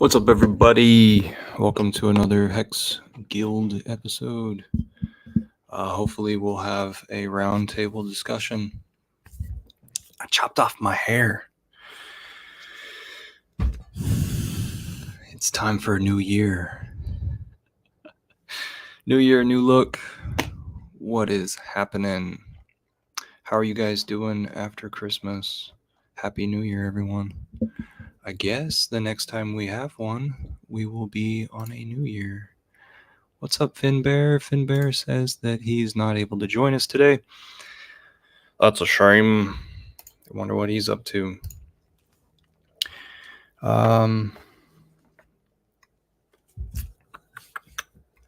What's up, everybody? Welcome to another Hex Guild episode. Hopefully, we'll have a roundtable discussion. I chopped off my hair. It's time for a new year. New year, new look. What is happening? How are you guys doing after Christmas? Happy New Year, everyone. I guess the next time we have one, we will be on a new year. What's up, Finbear? Finbear says that he's not able to join us today. That's a shame. I wonder what he's up to.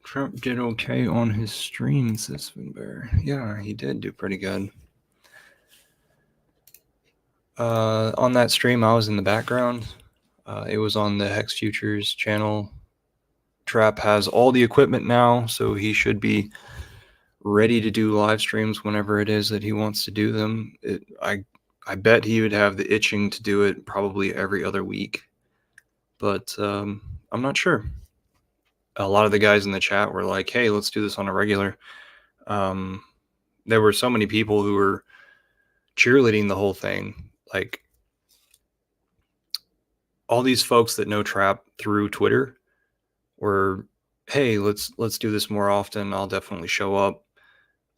Trump did okay on his stream, says Finbear. Yeah, he did do pretty good. On that stream, I was in the background. It was on the Hex Futures channel. Trap has all the equipment now, so he should be ready to do live streams whenever it is that he wants to do them. I bet he would have the itching to do it probably every other week, but I'm not sure. A lot of the guys in the chat were like, hey, let's do this on a regular. There were so many people who were cheerleading the whole thing. Like, all these folks that know Trap through Twitter were, hey, let's do this more often. I'll definitely show up.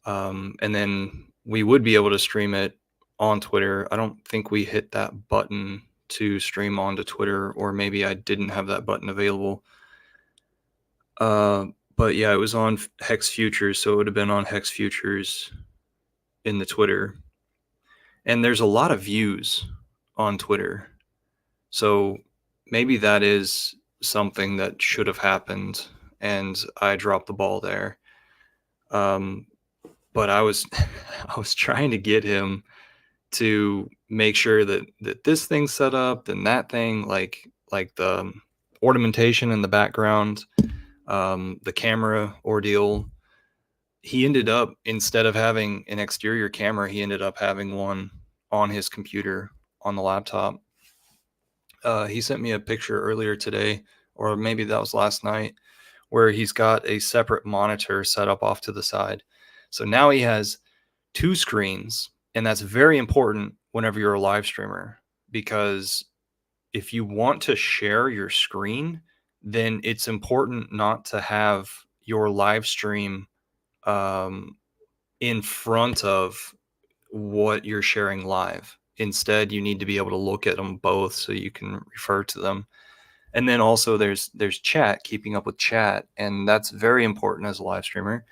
And then we would be able to stream it on Twitter. I don't think we hit that button to stream onto Twitter, or maybe I didn't have that button available. But yeah, it was on Hex Futures, so it would have been on Hex Futures in the Twitter. And there's a lot of views on Twitter. So maybe that is something that should have happened, and I dropped the ball there. But I was trying to get him to make sure that this thing's set up and that thing, like the ornamentation in the background, the camera ordeal. He ended up, instead of having an exterior camera, he ended up having one on his computer on the laptop. He sent me a picture earlier today, or maybe that was last night, where he's got a separate monitor set up off to the side. So now he has two screens, and that's very important whenever you're a live streamer, because if you want to share your screen, then it's important not to have your live stream in front of what you're sharing live. Instead, you need to be able to look at them both so you can refer to them. And then also there's chat, keeping up with chat, and that's very important as a live streamer.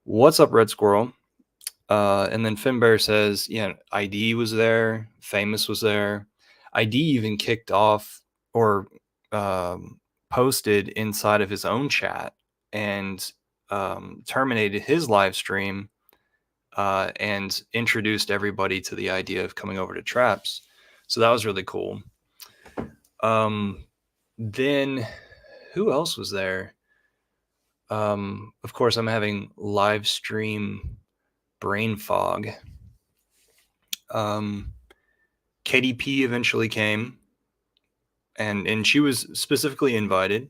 What's up, Red Squirrel? And then Finbear says, yeah, ID was there, Famous was there. ID even kicked off or posted inside of his own chat and terminated his live stream and introduced everybody to the idea of coming over to Traps. So that was really cool. Then who else was there? Of course, I'm having live stream brain fog. KDP eventually came, and she was specifically invited.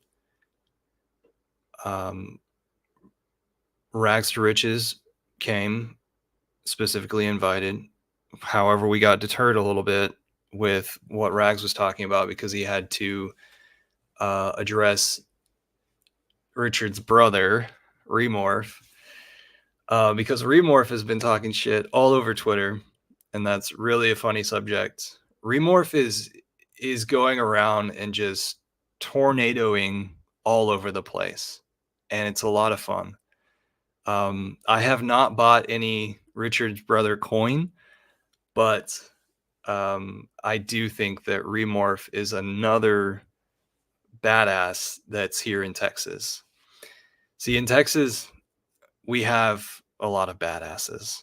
Rags to Riches came, specifically invited. However, we got deterred a little bit with what Rags was talking about, because he had to address Richard's brother, Remorph, because Remorph has been talking shit all over Twitter, and that's really a funny subject. Remorph is going around and just tornadoing all over the place, and it's a lot of fun. I have not bought any Richard's brother coin, but I do think that Remorph is another badass that's here in Texas. See, in Texas, we have a lot of badasses.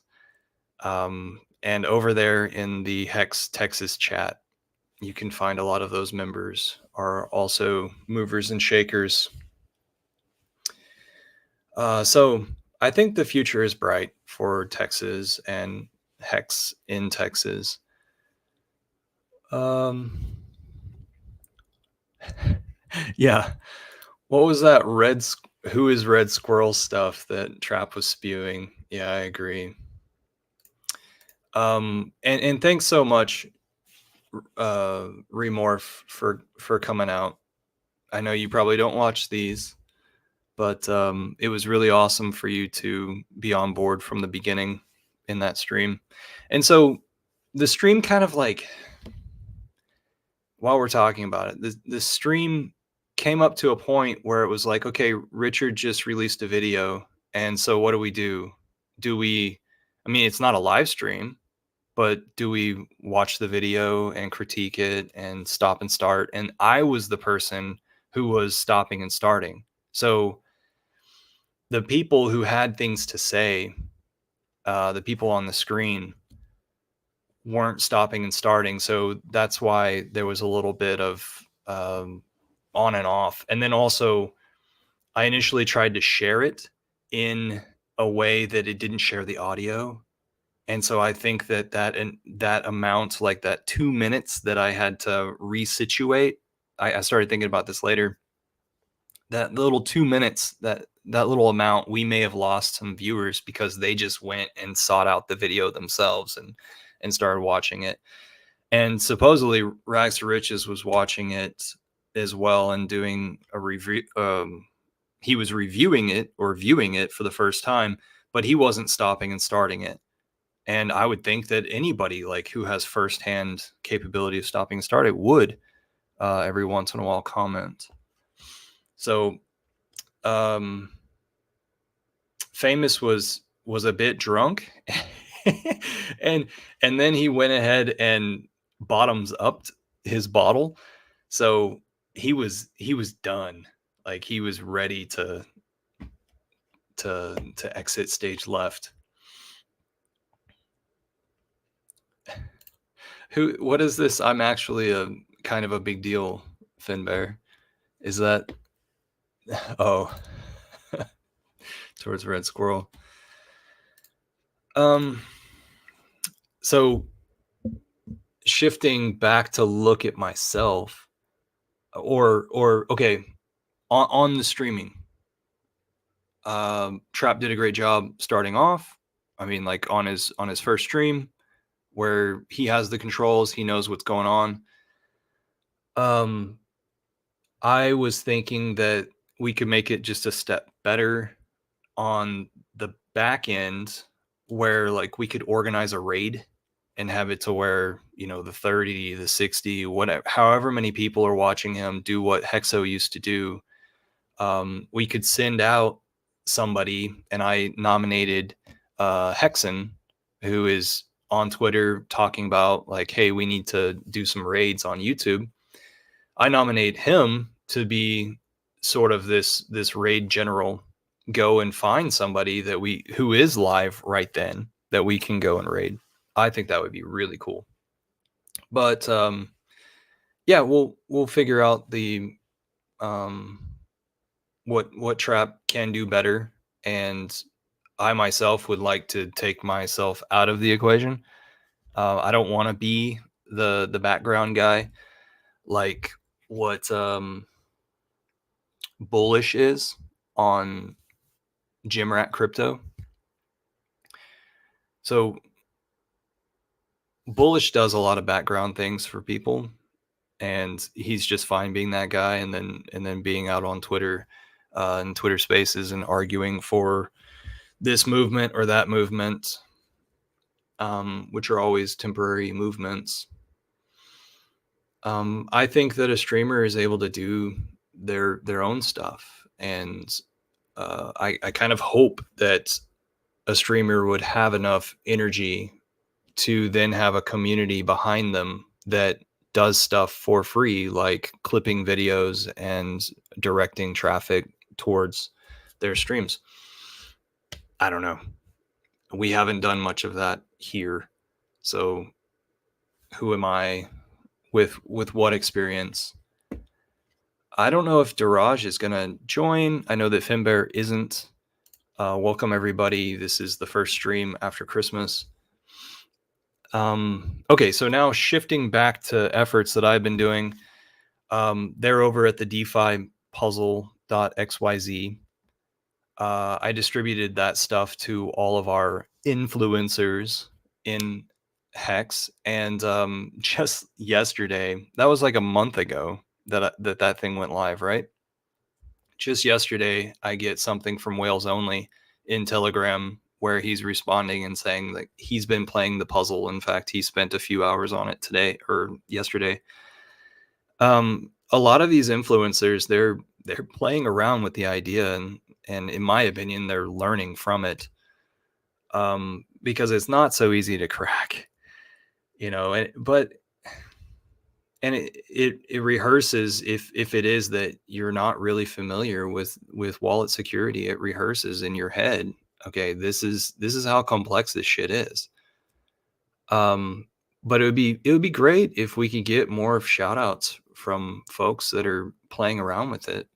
And over there in the Hex Texas chat, you can find a lot of those members are also movers and shakers. So I think the future is bright for Texas and Hex in Texas. Yeah. What was that who is Red Squirrel stuff that Trap was spewing? Yeah, I agree. And thanks so much, Remorph, for coming out. I know you probably don't watch these, but it was really awesome for you to be on board from the beginning in that stream. And so the stream kind of like, while we're talking about it, the stream came up to a point where it was like, okay, Richard just released a video, and so what do we do? Do we? I mean, it's not a live stream, but do we watch the video and critique it and stop and start? And I was the person who was stopping and starting. So the people who had things to say, the people on the screen, weren't stopping and starting. So that's why there was a little bit of on and off. And then also, I initially tried to share it in a way that it didn't share the audio. And so I think that amount, like that 2 minutes that I had to resituate, I started thinking about this later. That little 2 minutes, that little amount, we may have lost some viewers because they just went and sought out the video themselves and started watching it. And supposedly Rags to Riches was watching it as well and doing a review. He was reviewing it or viewing it for the first time, but he wasn't stopping and starting it. And I would think that anybody like who has firsthand capability of stopping and starting would every once in a while comment. So um, Famous was a bit drunk, and and then he went ahead and bottoms upped his bottle, so he was done. Like he was ready to exit stage left. What is this? I'm actually a kind of a big deal, Finbear. Is that oh towards Red Squirrel? Um so shifting back to look at myself, or okay, on the streaming, Trap did a great job starting off. I mean, like on his first stream where he has the controls, he knows what's going on. um I was thinking that we could make it just a step better on the back end, where like we could organize a raid and have it to where, the 30, the 60, whatever, however many people are watching him do what Hexo used to do. We could send out somebody, and I nominated Hexen, who is on Twitter talking about like, hey, we need to do some raids on YouTube. I nominate him to be sort of this raid general. Go and find somebody who is live right then that we can go and raid. I think that would be really cool. But yeah, we'll figure out the um, what Trap can do better, and I myself would like to take myself out of the equation. I don't want to be the background guy like what Bullish is on Gymrat Crypto. So Bullish does a lot of background things for people, and he's just fine being that guy, and then being out on Twitter and Twitter Spaces and arguing for this movement or that movement, which are always temporary movements. I think that a streamer is able to do their own stuff, and I kind of hope that a streamer would have enough energy to then have a community behind them that does stuff for free, like clipping videos and directing traffic towards their streams. I don't know. We haven't done much of that here. So who am I with what experience? I don't know if Daraj is going to join. I know that Finbear isn't. Welcome, everybody. This is the first stream after Christmas. Okay, so now shifting back to efforts that I've been doing. They're over at the DeFi puzzle.xyz. I distributed that stuff to all of our influencers in Hex, and just yesterday, that was like a month ago that thing went live, right? Just yesterday, I get something from Wales Only in Telegram where he's responding and saying that he's been playing the puzzle. In fact, he spent a few hours on it today or yesterday. A lot of these influencers, they're playing around with the idea, and in my opinion, they're learning from it. Because it's not so easy to crack, but and it rehearses, if it is that you're not really familiar with wallet security, it rehearses in your head, okay, this is how complex this shit is. But it would be great if we could get more shout outs from folks that are playing around with it.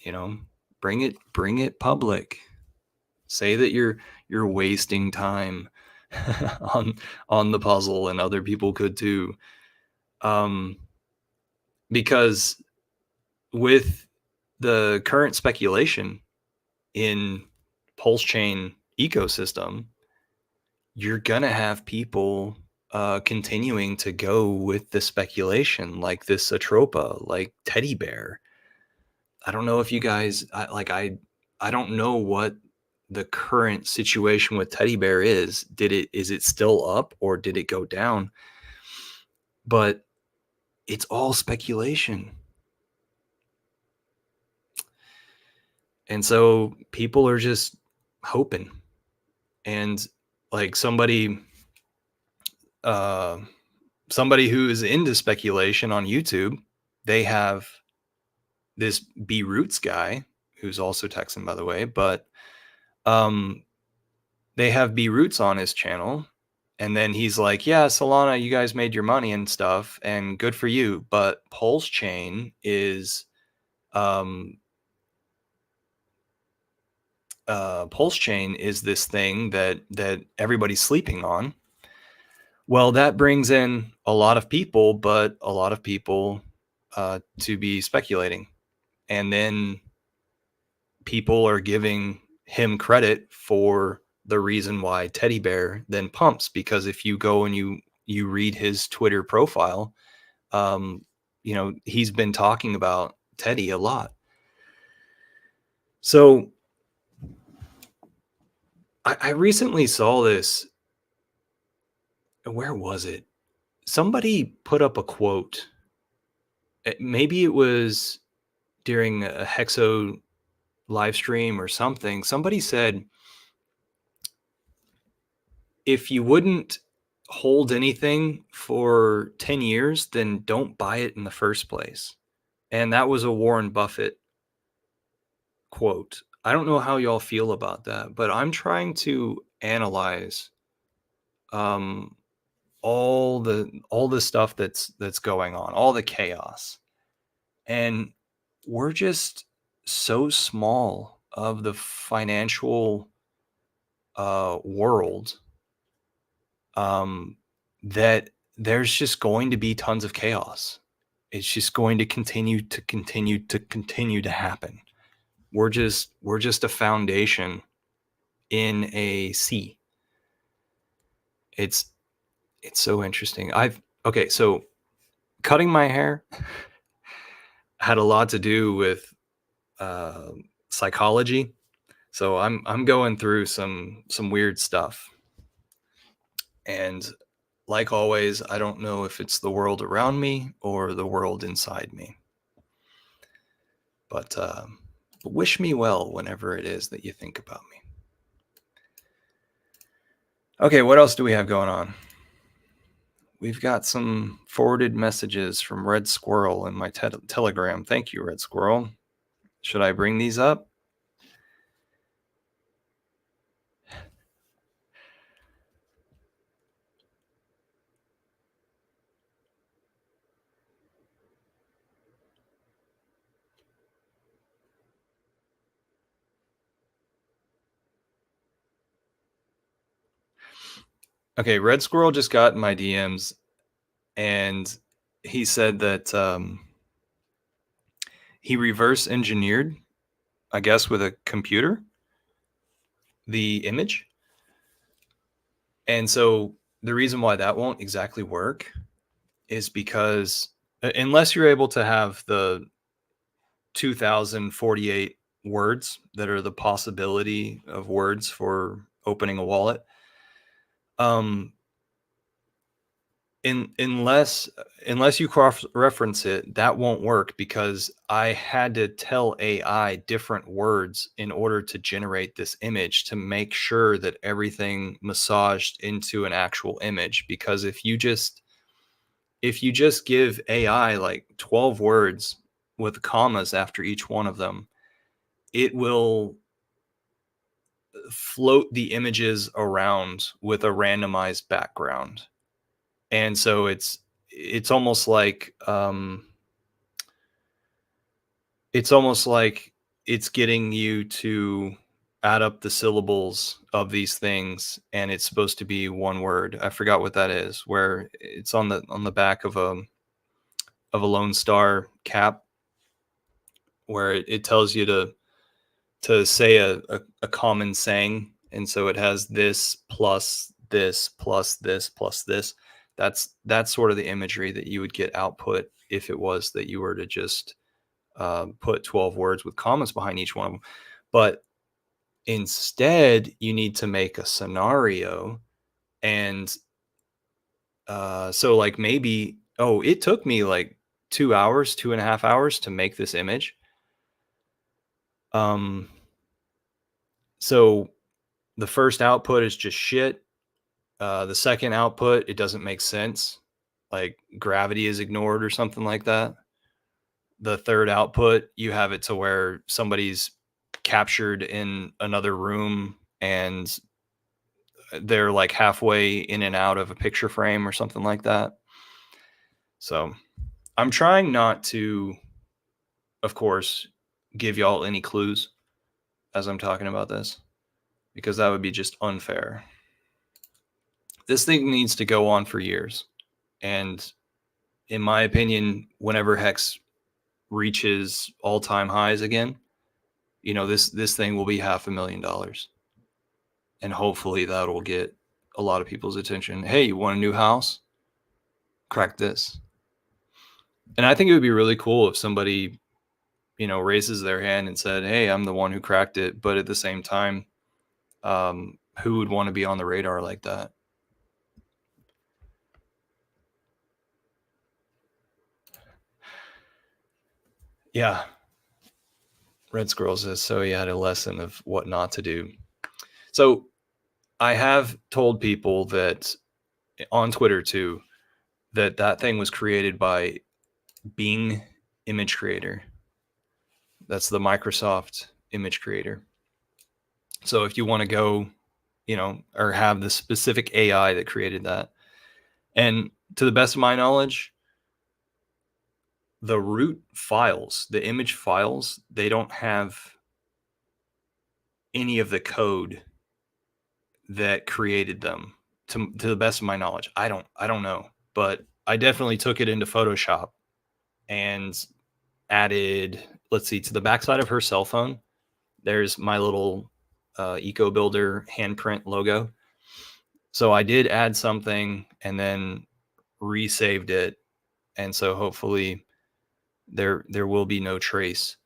you know bring it public. Say that you're wasting time on on the puzzle, and other people could too. um because with the current speculation in pulse chain ecosystem, you're gonna have people continuing to go with the speculation, like this Atropa, like Teddy Bear. I don't know if you guys I don't know what the current situation with Teddy Bear is. Is it still up, or did it go down? But it's all speculation. And so people are just hoping. And like uh somebody who is into speculation on YouTube, they have this B Roots guy, who's also Texan, by the way, but um they have B Roots on his channel, and then he's like, yeah, Solana, you guys made your money and stuff, and good for you, but Pulse Chain is um this thing that everybody's sleeping on. Well, that brings in a lot of people, but a lot of people to be speculating. And then people are giving him credit for the reason why Teddy Bear then pumps. Because if you go and you read his Twitter profile, he's been talking about Teddy a lot. So I recently saw this. Where was it? Somebody put up a quote. Maybe it was during a Hexo live stream or something. Somebody said, if you wouldn't hold anything for 10 years, then don't buy it in the first place. And that was a Warren Buffett quote. I don't know how y'all feel about that, but I'm trying to analyze um, all the stuff that's going on, all the chaos. And we're just so small of the financial world, that there's just going to be tons of chaos. It's just going to continue to happen. We're just a foundation in a sea. It's so interesting. So cutting my hair had a lot to do with psychology. So I'm going through some weird stuff. And like always, I don't know if it's the world around me or the world inside me. But wish me well whenever it is that you think about me. Okay, what else do we have going on? We've got some forwarded messages from Red Squirrel in my Telegram. Thank you, Red Squirrel. Should I bring these up? Okay, Red Squirrel just got in my DMs, and he said that he reverse engineered, I guess, with a computer, the image. And so the reason why that won't exactly work is because unless you're able to have the 2048 words that are the possibility of words for opening a wallet, um, unless you cross reference it, that won't work because I had to tell AI different words in order to generate this image to make sure that everything massaged into an actual image. Because if you just give AI like 12 words with commas after each one of them, it will float the images around with a randomized background. And so it's almost like it's almost like it's getting you to add up the syllables of these things, and it's supposed to be one word. I forgot what that is, where it's on the back of a Lone Star cap, where it tells you to say a common saying, and so it has this plus this plus this plus this. That's sort of the imagery that you would get output if it was that you were to just put 12 words with commas behind each one of them. But instead, you need to make a scenario. And so, like, maybe, oh, it took me like 2 hours, 2.5 hours to make this image. Um, so the first output is just shit. The second output, it doesn't make sense. Like gravity is ignored or something like that. The third output, you have it to where somebody's captured in another room and they're like halfway in and out of a picture frame or something like that. So I'm trying not to, of course, give y'all any clues as I'm talking about this, because that would be just unfair. This thing needs to go on for years. And in my opinion, whenever Hex reaches all-time highs again, this thing will be $500,000. And hopefully that'll get a lot of people's attention. Hey, you want a new house? Crack this. And I think it would be really cool if somebody, raises their hand and said, hey, I'm the one who cracked it. But at the same time, who would want to be on the radar like that? Yeah. Red Squirrel says, so he had a lesson of what not to do. So I have told people that on Twitter too, that thing was created by Bing Image Creator. That's the Microsoft image creator. So if you want to go, or have the specific AI that created that, and to the best of my knowledge, the root files, the image files, they don't have any of the code that created them. To the best of my knowledge, I don't know, but I definitely took it into Photoshop and added, let's see, to the backside of her cell phone, there's my little Eco Builder handprint logo. So I did add something and then resaved it, and so hopefully there will be no trace.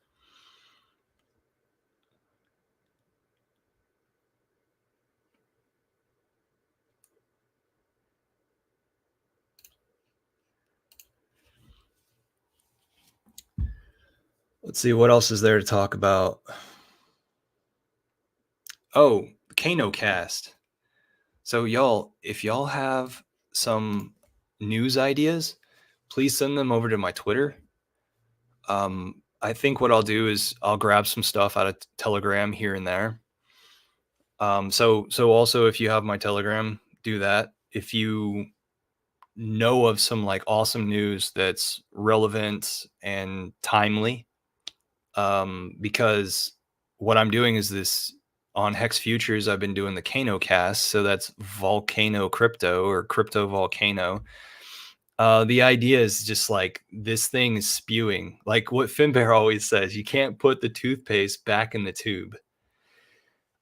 Let's see, what else is there to talk about? Oh, Kano Cast. So y'all, if y'all have some news ideas, please send them over to my Twitter. I think what I'll do is I'll grab some stuff out of Telegram here and there. So also, if you have my Telegram, do that. If you know of some like awesome news that's relevant and timely, because what I'm doing is this on Hex Futures. I've been doing the Kano Cast, so that's Volcano Crypto or Crypto Volcano, The idea is just like this thing is spewing. Like what Finbear always says, you can't put the toothpaste back in the tube.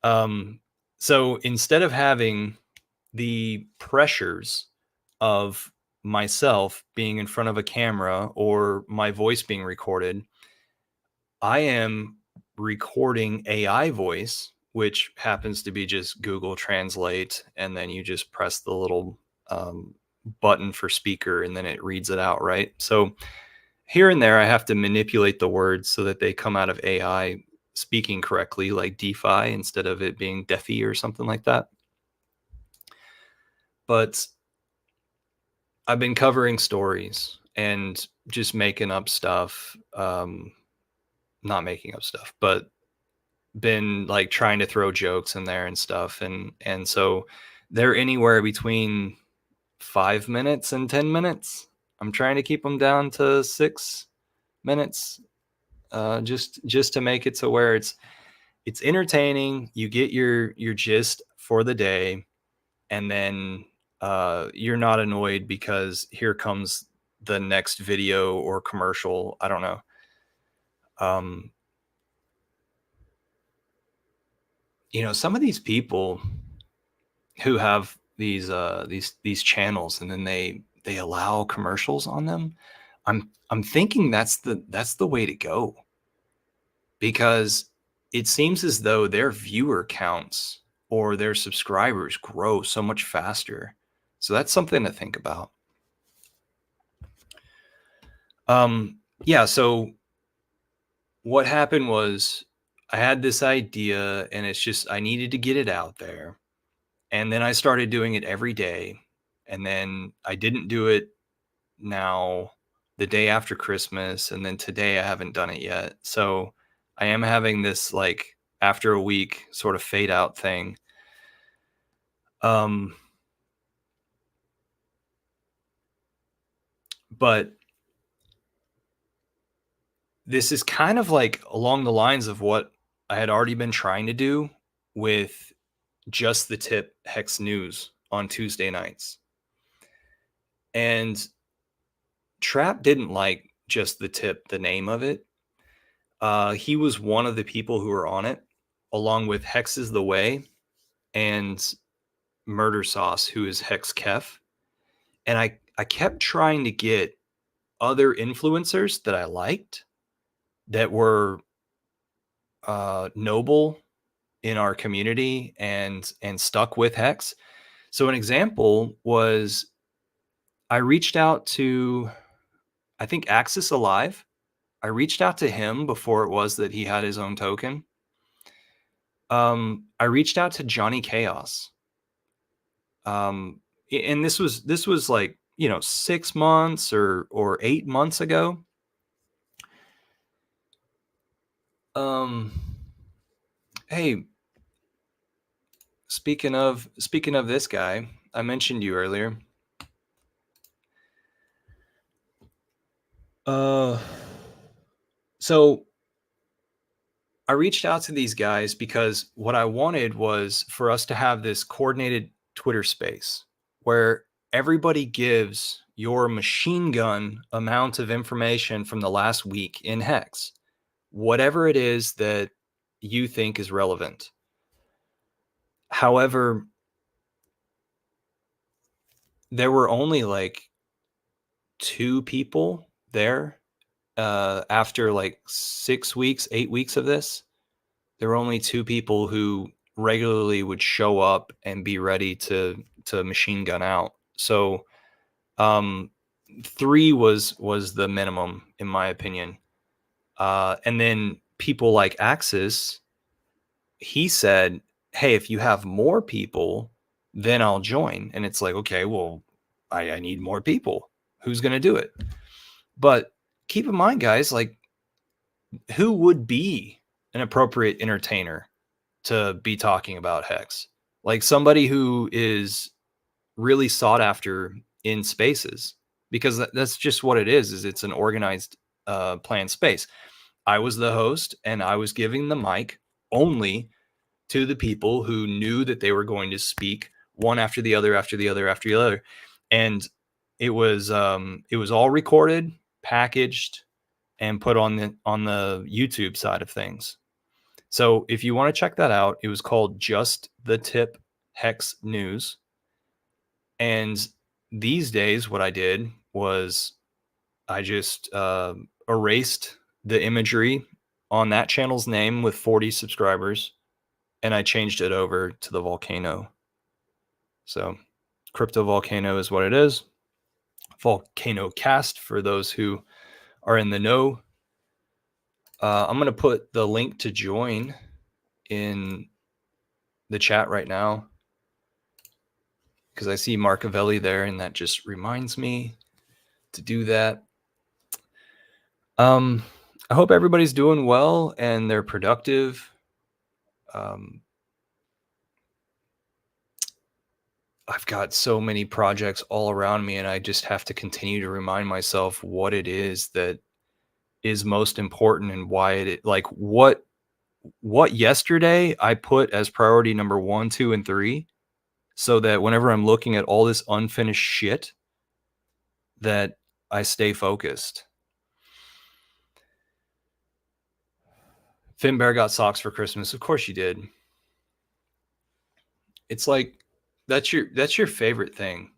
Um, so instead of having the pressures of myself being in front of a camera or my voice being recorded, I am recording AI voice, which happens to be just Google Translate, and then you just press the little button for speaker, and then it reads it out, right? So here and there, I have to manipulate the words so that they come out of AI speaking correctly, like DeFi, instead of it being Defi or something like that. But I've been covering stories and just making up stuff. Not making up stuff, but been like trying to throw jokes in there and stuff. And so they're anywhere between 5 minutes and 10 minutes. I'm trying to keep them down to 6 minutes, just to make it to where it's entertaining. You get your gist for the day, and then you're not annoyed because here comes the next video or commercial. I don't know. Um, some of these people who have these channels, and then they allow commercials on them. I'm thinking that's the way to go, because it seems as though their viewer counts or their subscribers grow so much faster. So that's something to think about. Yeah, so what happened was I had this idea, and it's just I needed to get it out there. And then I started doing it every day. And then I didn't do it now the day after Christmas. And then today I haven't done it yet. So I am having this like after a week sort of fade out thing. Um, but this is kind of like along the lines of what I had already been trying to do with Just the Tip Hex News on Tuesday nights. And Trap didn't like Just the Tip, the name of it. He was one of the people who were on it, along with Hex is the Way and Murder Sauce, who is Hex Kef. And I kept trying to get other influencers that I liked that were noble in our community and stuck with Hex. So an example was I reached out to, I think, Axis Alive. I reached out to him before it was that he had his own token. I reached out to Johnny Chaos. And this was like 6 months or 8 months ago. Hey, speaking of this guy, I mentioned you earlier. So I reached out to these guys because what I wanted was for us to have this coordinated Twitter space where everybody gives your machine gun amount of information from the last week in Hex, whatever it is that you think is relevant. However, there were only like 2 people there after like 6 weeks, 8 weeks of this. There were only 2 people who regularly would show up and be ready to machine gun out. So 3 was the minimum, in my opinion. And then people like Axis, he said, hey, if you have more people, then I'll join. And it's like, okay, well, I need more people. Who's going to do it? But keep in mind, guys, like, who would be an appropriate entertainer to be talking about Hex? Like somebody who is really sought after in spaces, because that's just what it is it's an organized planned space. I was the host, and I was giving the mic only to the people who knew that they were going to speak one after the other, after the other, after the other. And it was all recorded, packaged, and put on the YouTube side of things. So if you want to check that out, it was called Just the Tip Hex News. And these days, what I did was I just erased the imagery on that channel's name with 40 subscribers, and I changed it over to the volcano. So Crypto Volcano is what it is. Volcano Cast for those who are in the know. I'm going to put the link to join in the chat right now because I see Marcavelli there, and that just reminds me to do that. I hope everybody's doing well and they're productive. I've got so many projects all around me, and I just have to continue to remind myself what it is that is most important and why it like what yesterday I put as priority number 1, 2, and 3, so that whenever I'm looking at all this unfinished shit, that I stay focused. Finbear got socks for Christmas. Of course you did. It's like that's your favorite thing.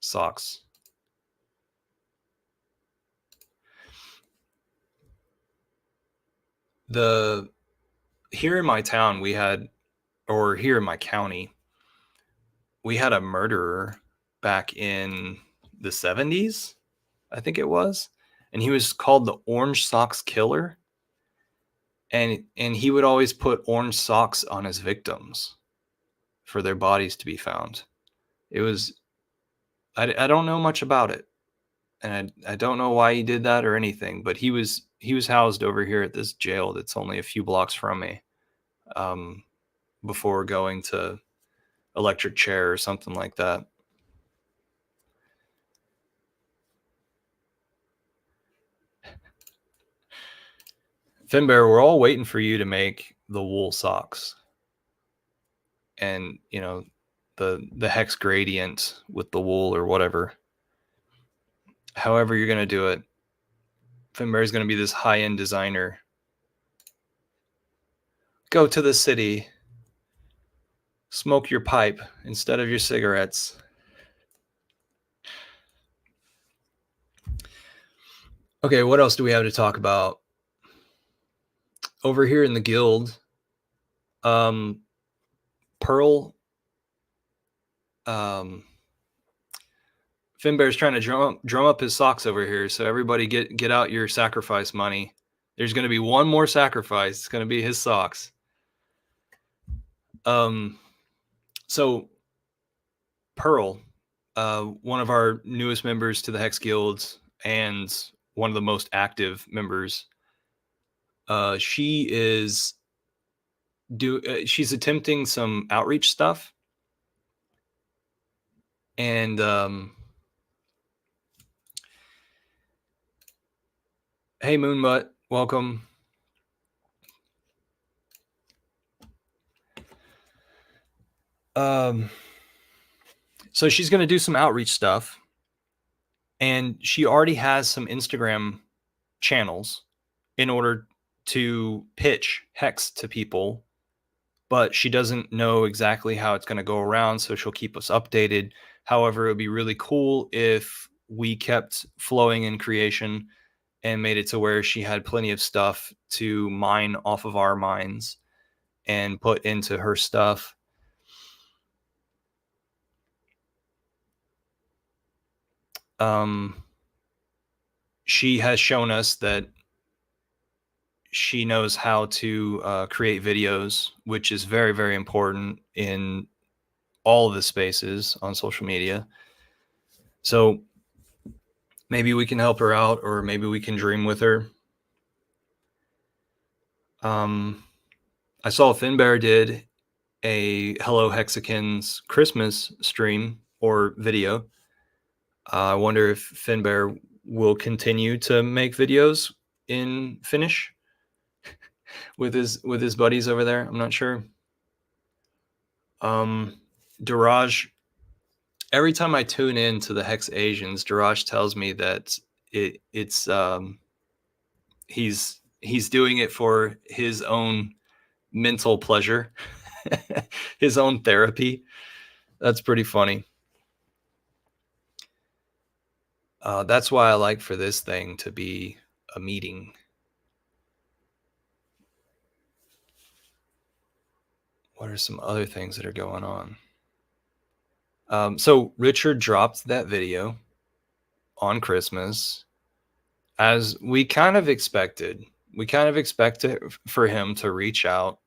Socks. Here in my town here in my county, we had a murderer back in the 70s, I think it was, and he was called the Orange Socks Killer. And he would always put orange socks on his victims for their bodies to be found. It was I don't know much about it, and I don't know why he did that or anything, but he was housed over here at this jail that's only a few blocks from me, before going to electric chair or something like that. Finbear, we're all waiting for you to make the wool socks, and the hex gradient with the wool or whatever. However you're going to do it, Finbear is going to be this high-end designer. Go to the city, smoke your pipe instead of your cigarettes. Okay, what else do we have to talk about? Over here in the guild, Pearl, Finbear's trying to drum up his socks over here, so everybody get out your sacrifice money. There's going to be one more sacrifice. It's going to be his socks. So Pearl, one of our newest members to the Hex Guild and one of the most active members, she's attempting some outreach stuff, and hey Moonbutt, welcome. So she's going to do some outreach stuff, and she already has some Instagram channels in order to pitch Hex to people, but she doesn't know exactly how it's going to go around, so she'll keep us updated. However, it would be really cool if we kept flowing in creation and made it to where she had plenty of stuff to mine off of our mines and put into her stuff. She has shown us that she knows how to create videos, which is very, very important in all of the spaces on social media. So maybe we can help her out, or maybe we can dream with her. I saw Finbear did a Hello Hexicans Christmas stream or video. I wonder if Finbear will continue to make videos in Finnish with his buddies over there. I'm not sure. Daraj every time I tune in to the Hex Asians, Darash tells me that it's he's doing it for his own mental pleasure, his own therapy. That's pretty funny. That's why I like for this thing to be a meeting. What are some other things that are going on? So Richard dropped that video on Christmas, as we kind of expected. We kind of expected for him to reach out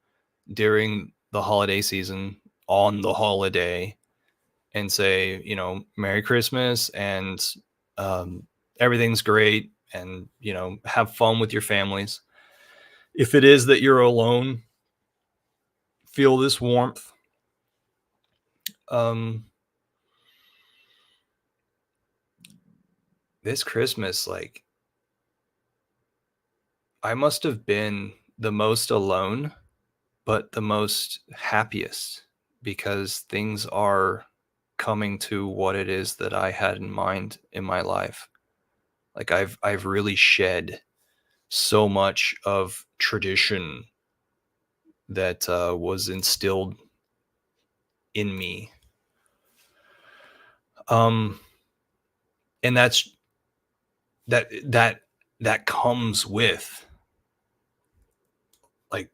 during the holiday season on the holiday and say, Merry Christmas and everything's great and, have fun with your families. If it is that you're alone, feel this warmth. This Christmas, like, I must have been the most alone, but the most happiest because things are coming to what it is that I had in mind in my life. Like I've really shed so much of tradition that was instilled in me. And that comes with like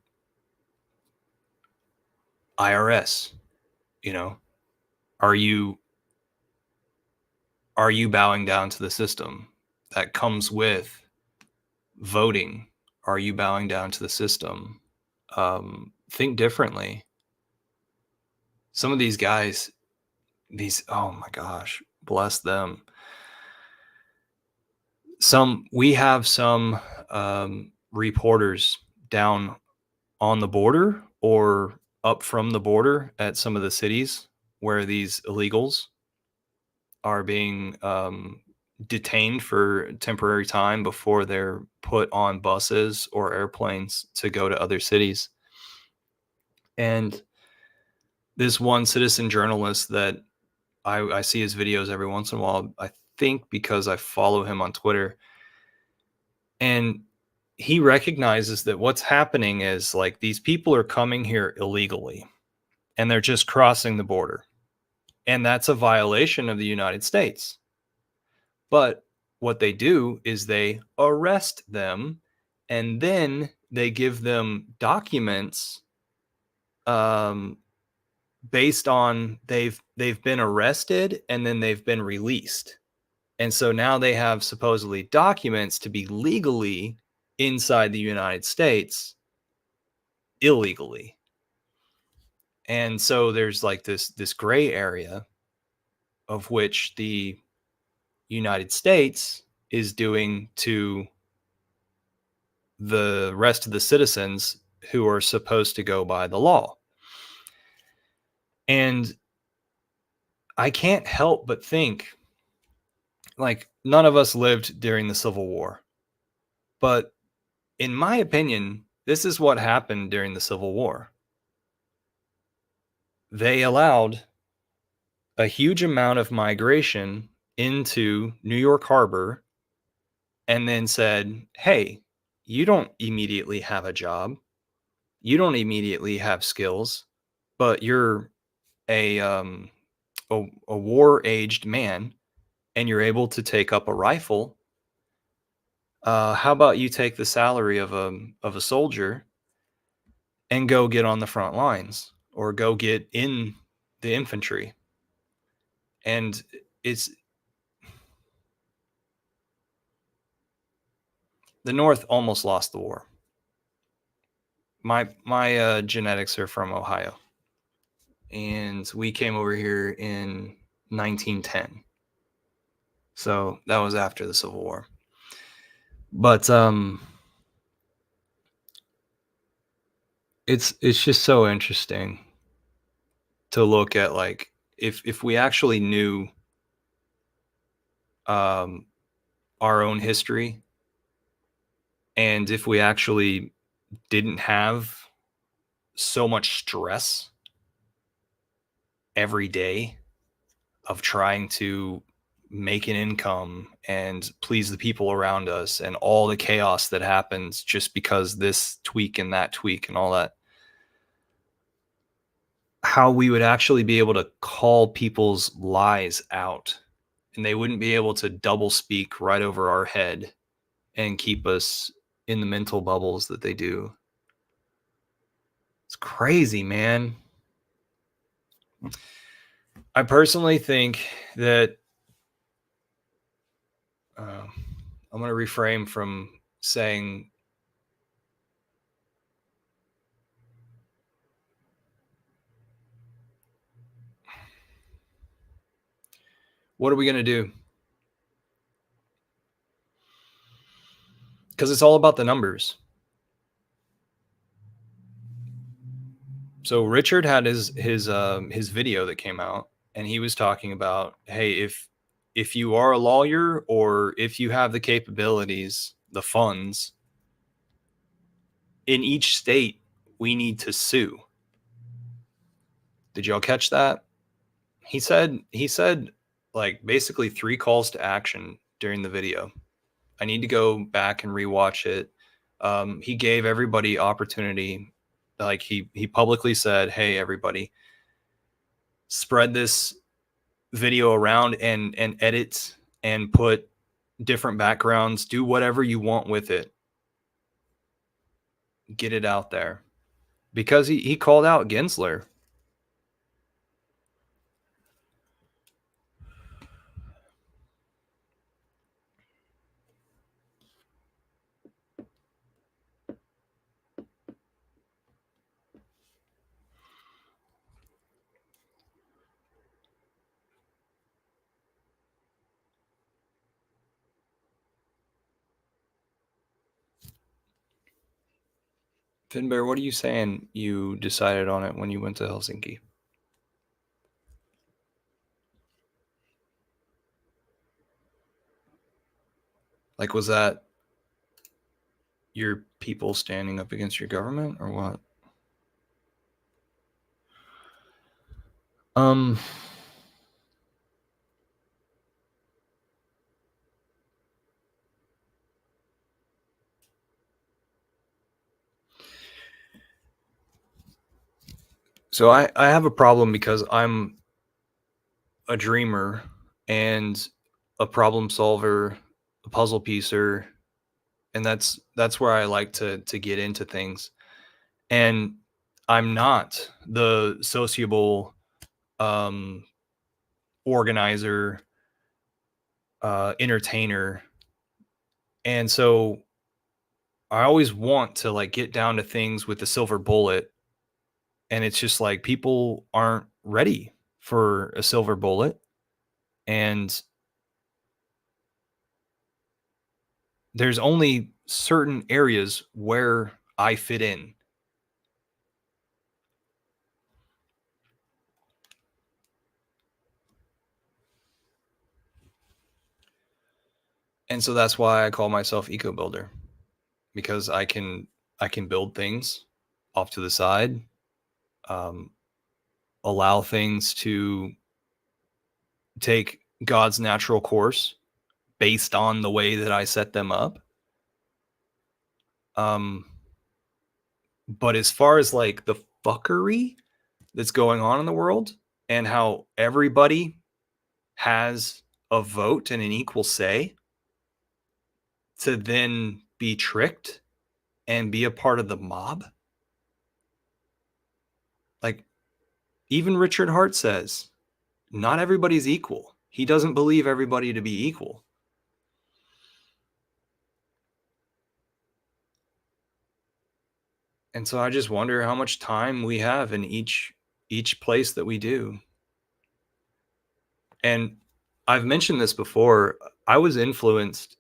IRS, you know. Are you bowing down to the system? That comes with voting. Are you bowing down to the system? Think differently. Some of these guys, oh my gosh, bless them. We have some reporters down on the border or up from the border at some of the cities where these illegals are being detained for temporary time before they're put on buses or airplanes to go to other cities. And this one citizen journalist that I see his videos every once in a while, I think because I follow him on Twitter, and he recognizes that what's happening is like these people are coming here illegally and they're just crossing the border. And that's a violation of the United States. But what they do is they arrest them and then they give them documents based on they've been arrested and then they've been released. And so now they have supposedly documents to be legally inside the United States illegally. And so there's like this gray area of which the United States is doing to the rest of the citizens who are supposed to go by the law. And I can't help but think, like, none of us lived during the Civil War. But in my opinion, this is what happened during the Civil War. They allowed a huge amount of migration into New York Harbor and then said, hey, you don't immediately have a job. You don't immediately have skills, but you're a war-aged man and you're able to take up a rifle. How about you take the salary of a soldier and go get on the front lines or go get in the infantry? And it's the North almost lost the war. My genetics are from Ohio, and we came over here in 1910. So that was after the Civil War. But it's just so interesting to look at, like, if we actually knew our own history, and if we actually didn't have so much stress every day, of trying to make an income and please the people around us and all the chaos that happens just because this tweak and that tweak and all that, how we would actually be able to call people's lies out and they wouldn't be able to double speak right over our head and keep us in the mental bubbles that they do. It's crazy, man. I personally think that I'm going to refrain from saying what are we going to do? Because it's all about the numbers. So Richard had his video that came out, and he was talking about, hey, if you are a lawyer or if you have the capabilities, the funds, in each state, we need to sue. Did y'all catch that? He said like basically 3 calls to action during the video. I need to go back and rewatch it. He gave everybody opportunity. Like he publicly said, "Hey, everybody, spread this video around and edit and put different backgrounds. Do whatever you want with it. Get it out there." Because he called out Gensler. Finbear, what are you saying you decided on it when you went to Helsinki? Like, was that your people standing up against your government or what? So I have a problem because I'm a dreamer and a problem solver, a puzzle piecer, and that's where I like to get into things. And I'm not the sociable organizer, entertainer. And so I always want to like get down to things with the silver bullet. And it's just like people aren't ready for a silver bullet. And there's only certain areas where I fit in. And so that's why I call myself eco builder, because I can build things off to the side, um, allow things to take God's natural course based on the way that I set them up. But as far as like the fuckery that's going on in the world and how everybody has a vote and an equal say to then be tricked and be a part of the mob. Like even Richard Hart says, not everybody's equal. He doesn't believe everybody to be equal. And so I just wonder how much time we have in each place that we do. And I've mentioned this before. I was influenced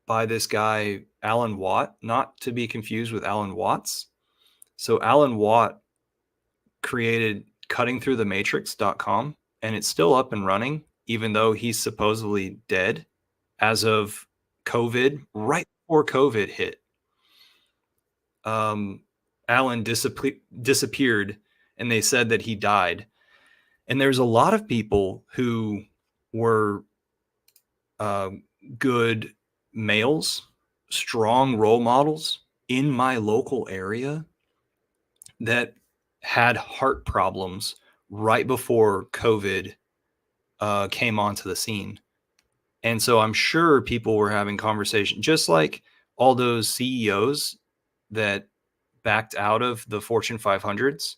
by this guy, Alan Watt, not to be confused with Alan Watts. So Alan Watt created cuttingthroughthematrix.com, and it's still up and running, even though he's supposedly dead as of COVID, right before COVID hit. Alan disappeared, and they said that he died. And there's a lot of people who were uh, good males, strong role models in my local area that had heart problems right before COVID came onto the scene. And so I'm sure people were having conversation, just like all those CEOs that backed out of the Fortune 500s.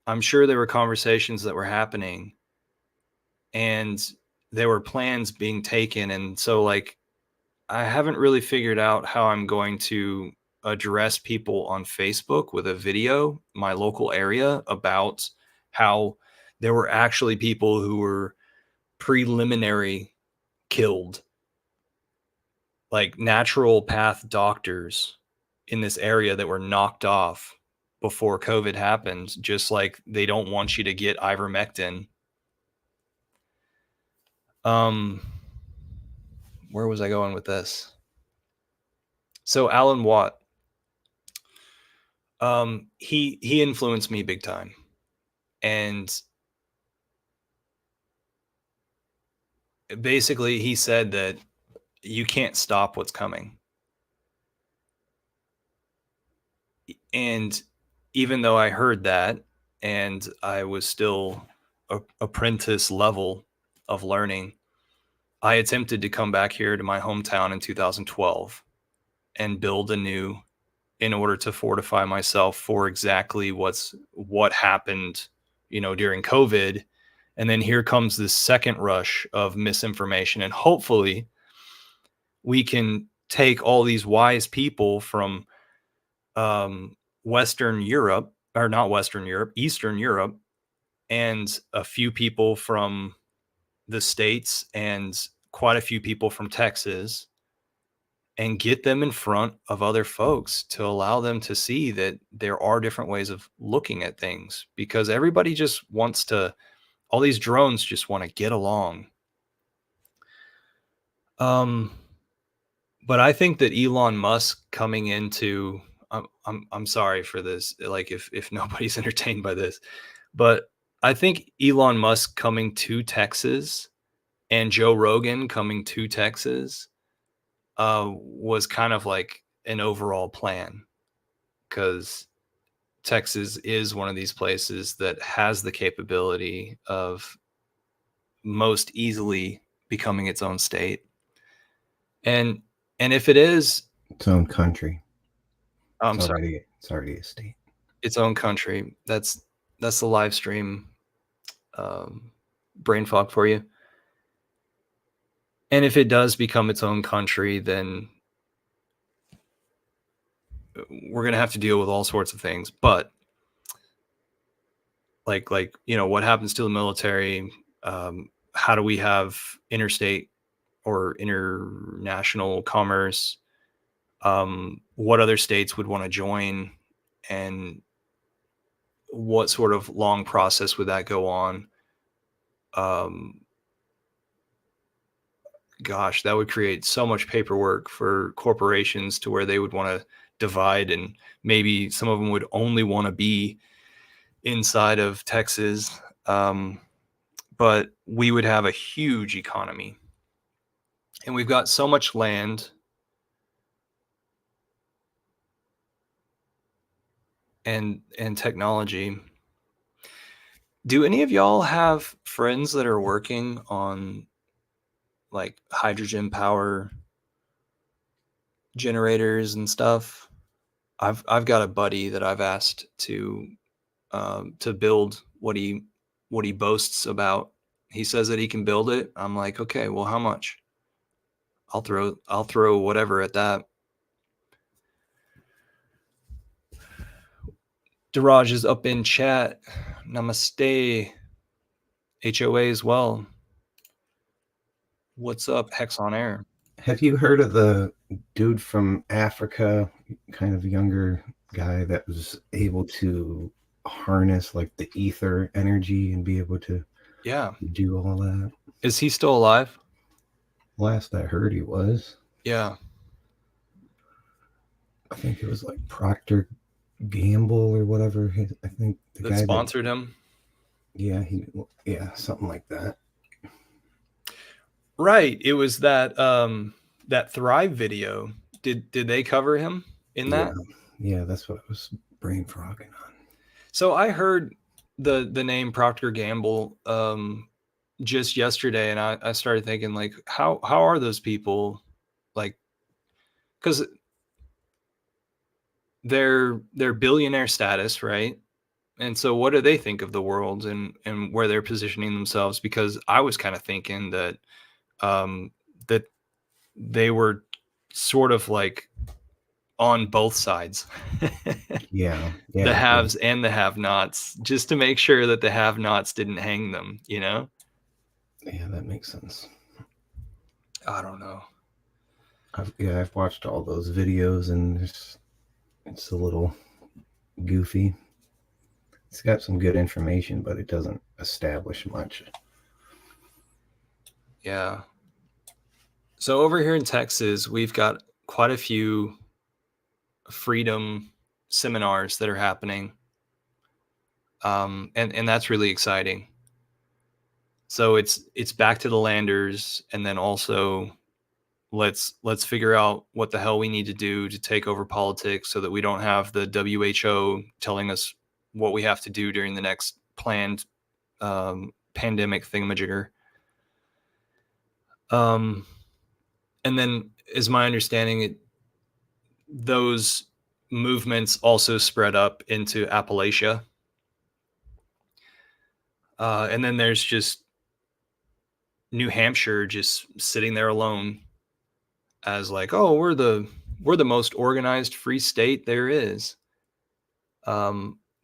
I'm sure there were conversations that were happening and there were plans being taken. And so, like, I haven't really figured out how I'm going to address people on Facebook with a video, my local area, about how there were actually people who were preliminary killed, like natural path doctors in this area that were knocked off before COVID happened, just like they don't want you to get ivermectin. Um, where was I going with this? So Alan Watt, he influenced me big time, and basically he said that you can't stop what's coming. And even though I heard that, and I was still apprentice level of learning, I attempted to come back here to my hometown in 2012 and build anew in order to fortify myself for exactly what happened, during COVID. And then here comes this second rush of misinformation. And hopefully we can take all these wise people from Western Europe, or not Western Europe, Eastern Europe, and a few people from the States and quite a few people from Texas, and get them in front of other folks to allow them to see that there are different ways of looking at things, because everybody just wants to, all these drones just want to get along. But I think that Elon Musk coming into, I'm sorry for this, like if nobody's entertained by this, but I think Elon Musk coming to Texas and Joe Rogan coming to Texas was kind of like an overall plan, because Texas is one of these places that has the capability of most easily becoming its own state. And if it is its own country, I'm sorry, it's already a state. its own country, that's the live stream brain fog for you. And if it does become its own country, then we're going to have to deal with all sorts of things. But like what happens to the military? How do we have interstate or international commerce? What other states would want to join, and what sort of long process would that go on? Gosh, that would create so much paperwork for corporations to where they would want to divide, and maybe some of them would only want to be inside of Texas. But we would have a huge economy, and we've got so much land and technology. Do any of y'all have friends that are working on like hydrogen power generators and stuff? I've got a buddy that I've asked to build what he boasts about. He says that he can build it. I'm like, okay, well, how much? I'll throw whatever at that. Daraj is up in chat. Namaste. HOA as well. What's up, Hex on Air? Have you heard of the dude from Africa, kind of younger guy that was able to harness like the ether energy and be able to do all that? Is he still alive? Last I heard he was. Yeah. I think it was like Procter Gamble or whatever. I think the that guy sponsored him. Yeah, yeah, something like that. Right. It was that Thrive video. Did they cover him in Yeah, that? yeah, that's what I was brain frogging on. So I heard the name Procter Gamble just yesterday, and I started thinking like, how are those people like? Because they're billionaire status, right? And so, what do they think of the world and where they're positioning themselves? Because I was kind of thinking um, that they were sort of like on both sides, Yeah, the yeah, haves and the have-nots, just to make sure that the have-nots didn't hang them. yeah, that makes sense. I don't know. I've watched all those videos, and it's a little goofy. It's got some good information, but it doesn't establish much. Yeah. So over here in Texas, we've got quite a few freedom seminars that are happening, and that's really exciting. So it's back to the landers, and then also let's figure out what the hell we need to do to take over politics so that we don't have the WHO telling us what we have to do during the next planned pandemic thingamajigger. Um, and then, is my understanding, those movements also spread up into Appalachia. And then there's just New Hampshire just sitting there alone as like, oh, we're the most organized free state there is.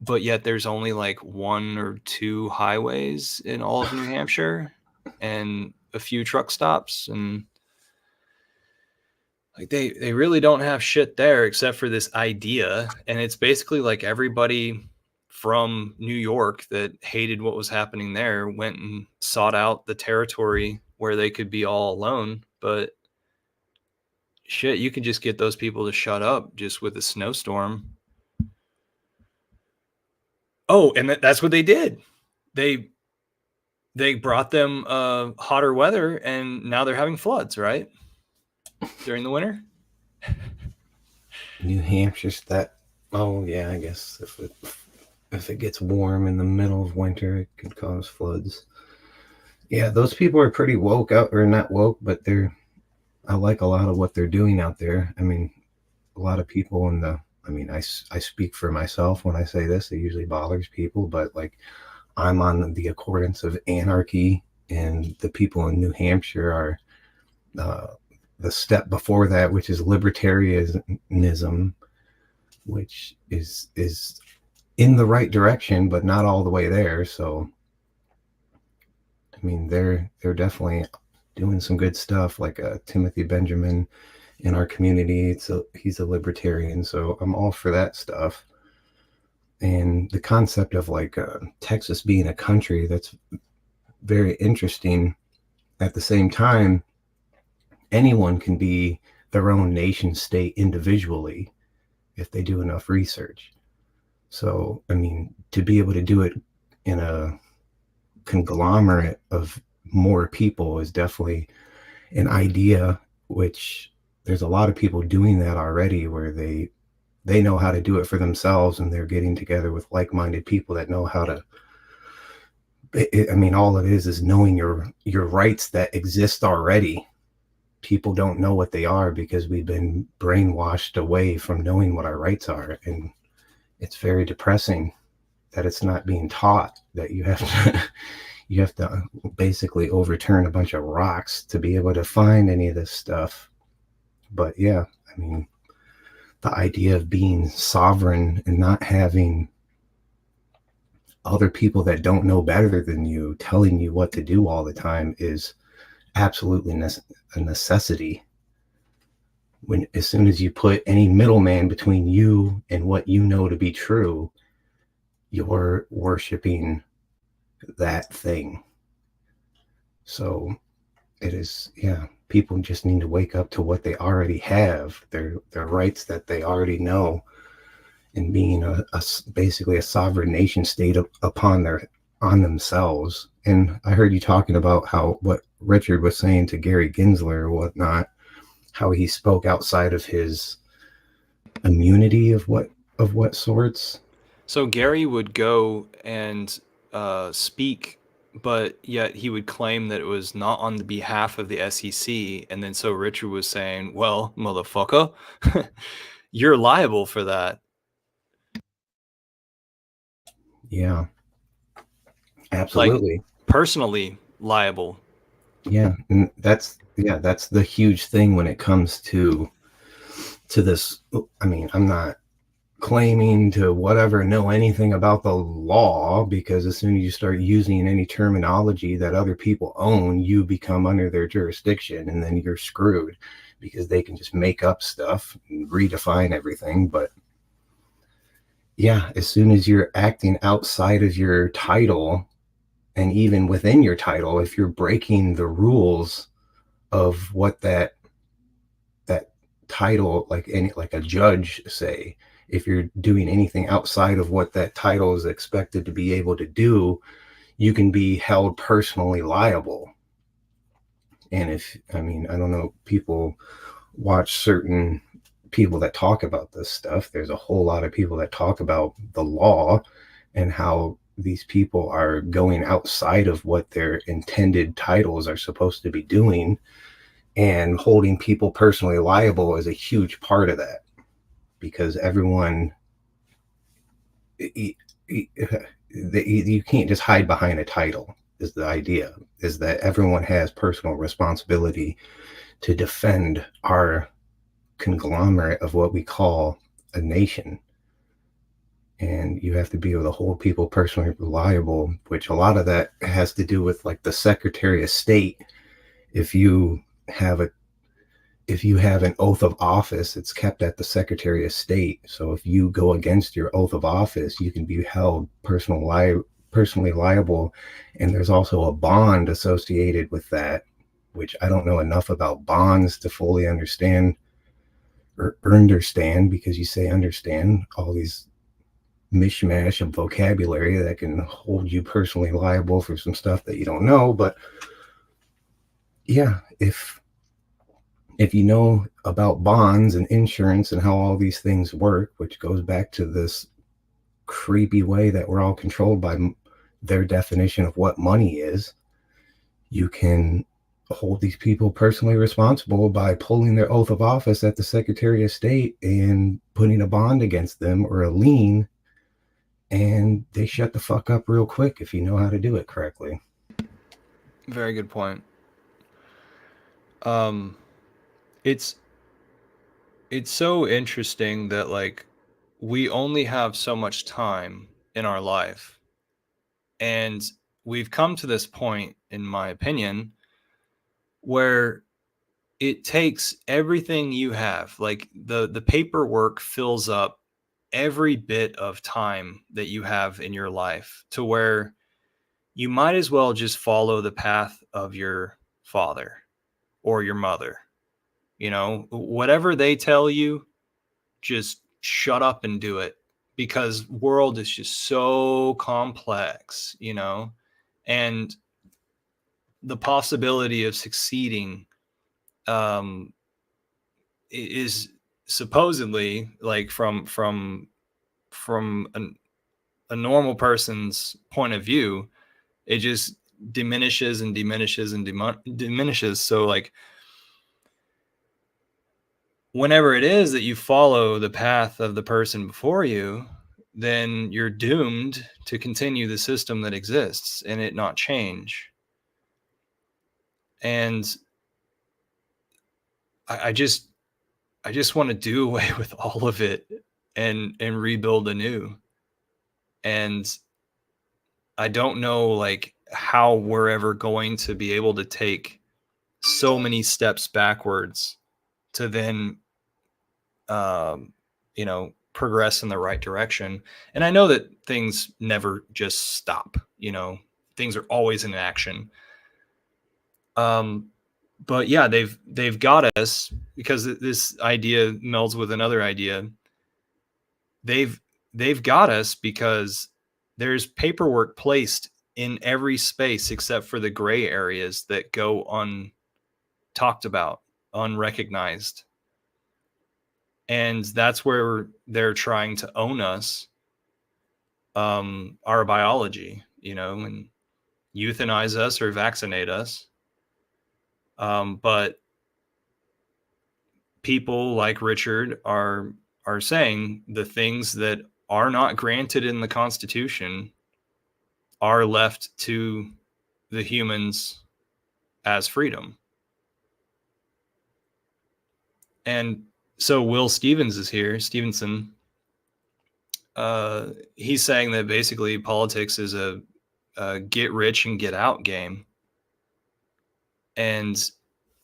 But yet there's only like one or two highways in all of New Hampshire and a few truck stops, and like they really don't have shit there except for this idea. And it's basically like everybody from New York that hated what was happening there went and sought out the territory where they could be all alone. But shit, you can just get those people to shut up just with a snowstorm. Oh, and that's what they did. They they brought them hotter weather, and now they're having floods, right? During the winter. New Hampshire's that. Oh yeah, I guess if it gets warm in the middle of winter, it could cause floods. Yeah, those people are pretty woke out, or not woke, but they're. I like a lot of what they're doing out there. I mean, a lot of people in the. I mean, I speak for myself when I say this. It usually bothers people, but like I'm on the accordance of anarchy, and the people in New Hampshire are uh, the step before that, which is libertarianism, which is in the right direction, but not all the way there. So, I mean, they're definitely doing some good stuff. Like Timothy Benjamin in our community, he's a libertarian, so I'm all for that stuff. And the concept of like Texas being a country, that's very interesting. At the same time, anyone can be their own nation state individually if they do enough research. So, I mean, to be able to do it in a conglomerate of more people is definitely an idea, which there's a lot of people doing that already, where they know how to do it for themselves, and they're getting together with like-minded people that know how to. I mean, all it is knowing your rights that exist already. People don't know what they are because we've been brainwashed away from knowing what our rights are, and it's very depressing that it's not being taught, that you have to you have to basically overturn a bunch of rocks to be able to find any of this stuff. But yeah, I mean, the idea of being sovereign and not having other people that don't know better than you telling you what to do all the time is absolutely a necessity. When as soon as you put any middleman between you and what you know to be true, you're worshiping that thing. So it is, yeah, people just need to wake up to what they already have, their rights that they already know, and being basically a sovereign nation state upon on themselves. And I heard you talking about how what Richard was saying to Gary Gensler or whatnot, how he spoke outside of his immunity of what sorts. So Gary would go and speak, but yet he would claim that it was not on the behalf of the SEC. And then so Richard was saying, well, motherfucker, you're liable for that. Yeah, Like, absolutely. personally liable. Yeah, and that's the huge thing when it comes to this. I mean, I'm not claiming to whatever know anything about the law, because as soon as you start using any terminology that other people own, you become under their jurisdiction, and then you're screwed because they can just make up stuff and redefine everything. But yeah, as soon as you're acting outside of your title, and even within your title, if you're breaking the rules of what that title, like any, like a judge say, if you're doing anything outside of what that title is expected to be able to do, you can be held personally liable. And if, I mean, I don't know, people watch certain people that talk about this stuff. There's a whole lot of people that talk about the law and how these people are going outside of what their intended titles are supposed to be doing, and holding people personally liable is a huge part of that, because everyone, you can't just hide behind a title. Is the idea, is that everyone has personal responsibility to defend our conglomerate of what we call a nation. And you have to be able to hold people personally liable, which a lot of that has to do with like the Secretary of State. If you have a if you have an oath of office, it's kept at the Secretary of State. So if you go against your oath of office, you can be held personally liable. And there's also a bond associated with that, which I don't know enough about bonds to fully understand, or understand, because you say understand all these mishmash of vocabulary that can hold you personally liable for some stuff that you don't know. But yeah, if you know about bonds and insurance and how all these things work, which goes back to this creepy way that we're all controlled by their definition of what money is, you can hold these people personally responsible by pulling their oath of office at the Secretary of State and putting a bond against them or a lien, and they shut the fuck up real quick if you know how to do it correctly. Very good point. Um, it's so interesting that like we only have so much time in our life, and we've come to this point, in my opinion, where it takes everything you have, like the paperwork fills up every bit of time that you have in your life, to where you might as well just follow the path of your father or your mother. You know, whatever they tell you, just shut up and do it, because world is just so complex, you know, and the possibility of succeeding um is supposedly, like, from a normal person's point of view, it just diminishes and diminishes and diminishes. So like whenever it is that you follow the path of the person before you, then you're doomed to continue the system that exists and it not change. And I just want to do away with all of it and rebuild anew. And I don't know like how we're ever going to be able to take so many steps backwards to then you know, progress in the right direction. And I know that things never just stop, you know, things are always in action. But yeah, they've got us, because this idea melds with another idea. They've got us because there's paperwork placed in every space except for the gray areas that go untalked about, unrecognized. And that's where they're trying to own us, our biology, and euthanize us or vaccinate us. But people like Richard are saying the things that are not granted in the Constitution are left to the humans as freedom. And so Will Stevens is here, Stevenson. He's saying that basically politics is a get rich and get out game. And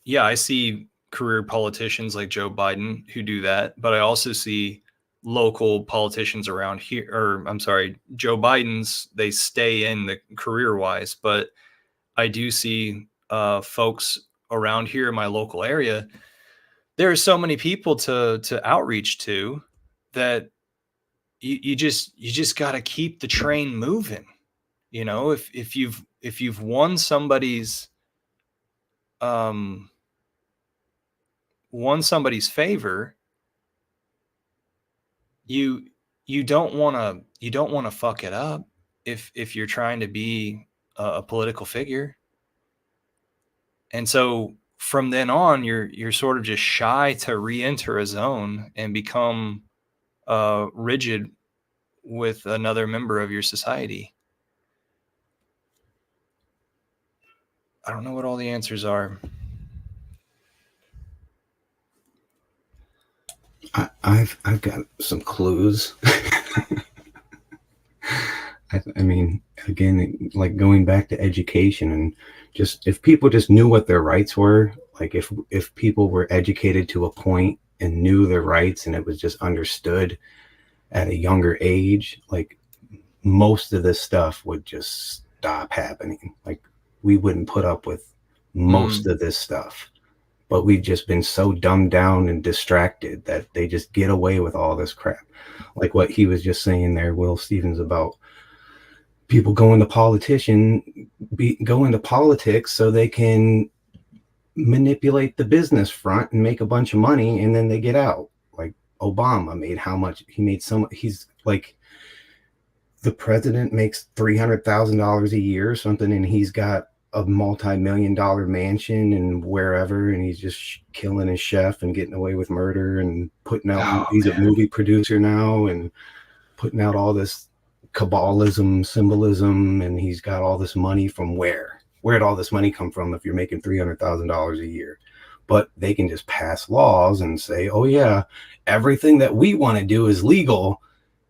yeah, I see career politicians like Joe Biden who do that, but I also see local politicians around here, or I'm sorry, Joe Biden's, they stay in the career wise, but I do see folks around here in my local area. There are so many people to outreach to that you just got to keep the train moving. If you've won somebody's um favor, you you don't want to fuck it up if you're trying to be a political figure. And so from then on, you're sort of just shy to re-enter a zone and become rigid with another member of your society. I don't know what all the answers are. I've got some clues. I mean, again, like going back to education, and just if people just knew what their rights were, like if people were educated to a point and knew their rights, and it was just understood at a younger age, like most of this stuff would just stop happening. Like we wouldn't put up with most of this stuff. But we've just been so dumbed down and distracted that they just get away with all this crap. Like what he was just saying there, Will Stevens, about people going to politics so they can manipulate the business front and make a bunch of money, and then they get out. Like Obama made how much? He made he's like, the president makes $300,000 a year or something, and he's got a multi-million-dollar mansion and wherever, and he's just killing his chef and getting away with murder and putting out. He's a movie producer now and putting out all this Kabbalism symbolism, and he's got all this money from where'd all this money come from if you're making $300,000 a year? But they can just pass laws and say, oh yeah, everything that we want to do is legal,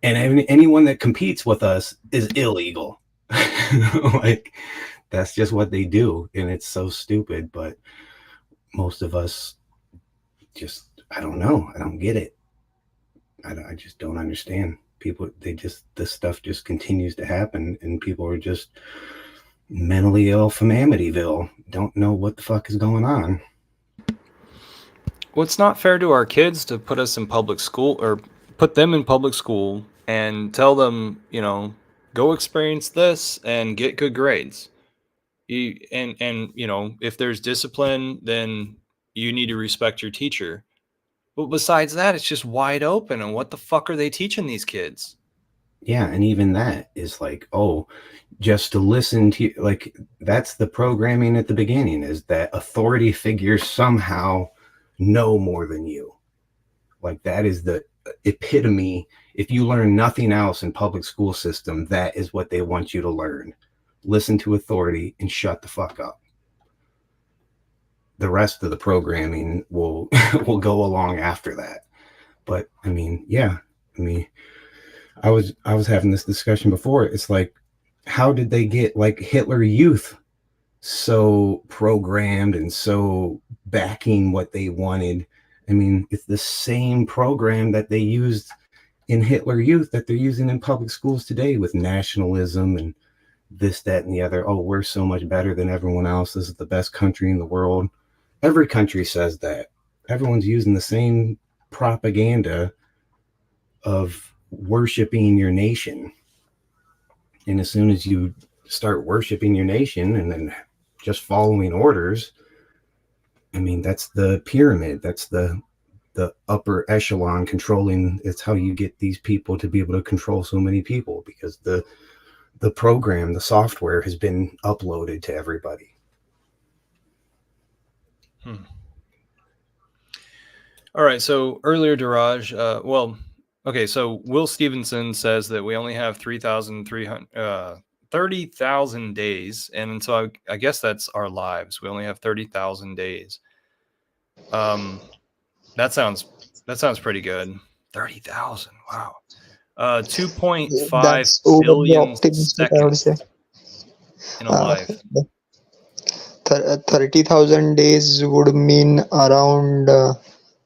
and anyone that competes with us is illegal. Like, that's just what they do, and it's so stupid. But most of us just, I don't know, I don't get it. I just don't understand. People, this stuff just continues to happen, and people are just mentally ill from Amityville, don't know what the fuck is going on. Well, it's not fair to our kids to put us in public school, or put them in public school and tell them, go experience this and get good grades. And if there's discipline, then you need to respect your teacher. But besides that, it's just wide open. And what the fuck are they teaching these kids? Yeah, and even that is like, oh, just to listen to, like, that's the programming at the beginning, is that authority figures somehow know more than you. Like, that is the epitome. If you learn nothing else in public school system, that is what they want you to learn. Listen to authority and shut the fuck up. The rest of the programming will will go along after that. But I mean, yeah, I was having this discussion before. It's like, how did they get like Hitler Youth so programmed and so backing what they wanted? I mean, it's the same program that they used in Hitler Youth that they're using in public schools today, with nationalism and this, that, and the other. Oh, we're so much better than everyone else. This is the best country in the world. Every country says that. Everyone's using the same propaganda of worshiping your nation. And as soon as you start worshiping your nation and then just following orders. I mean, that's the pyramid. That's the upper echelon controlling. It's how you get these people to be able to control so many people, because the program, the software has been uploaded to everybody. Hmm. All right. So earlier, Daraj, okay. So Will Stevenson says that we only have 30,000 days. And so I guess that's our lives. We only have 30,000 days. Um, that sounds pretty good. 30,000. Wow. 2.5 That's overly billion optimistic, I would say. seconds in a Uh, life. 30,000 days would mean around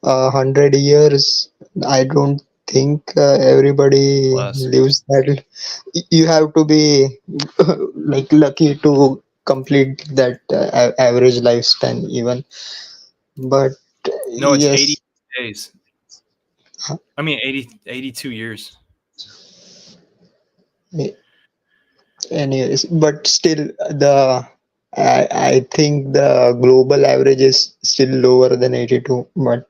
100 years. I don't think everybody Less. lives that. You have to be like lucky to complete that average lifespan, even. But No, it's 80 yes, days. I mean, 82 years. anyways, but still, I think the global average is still lower than 82. But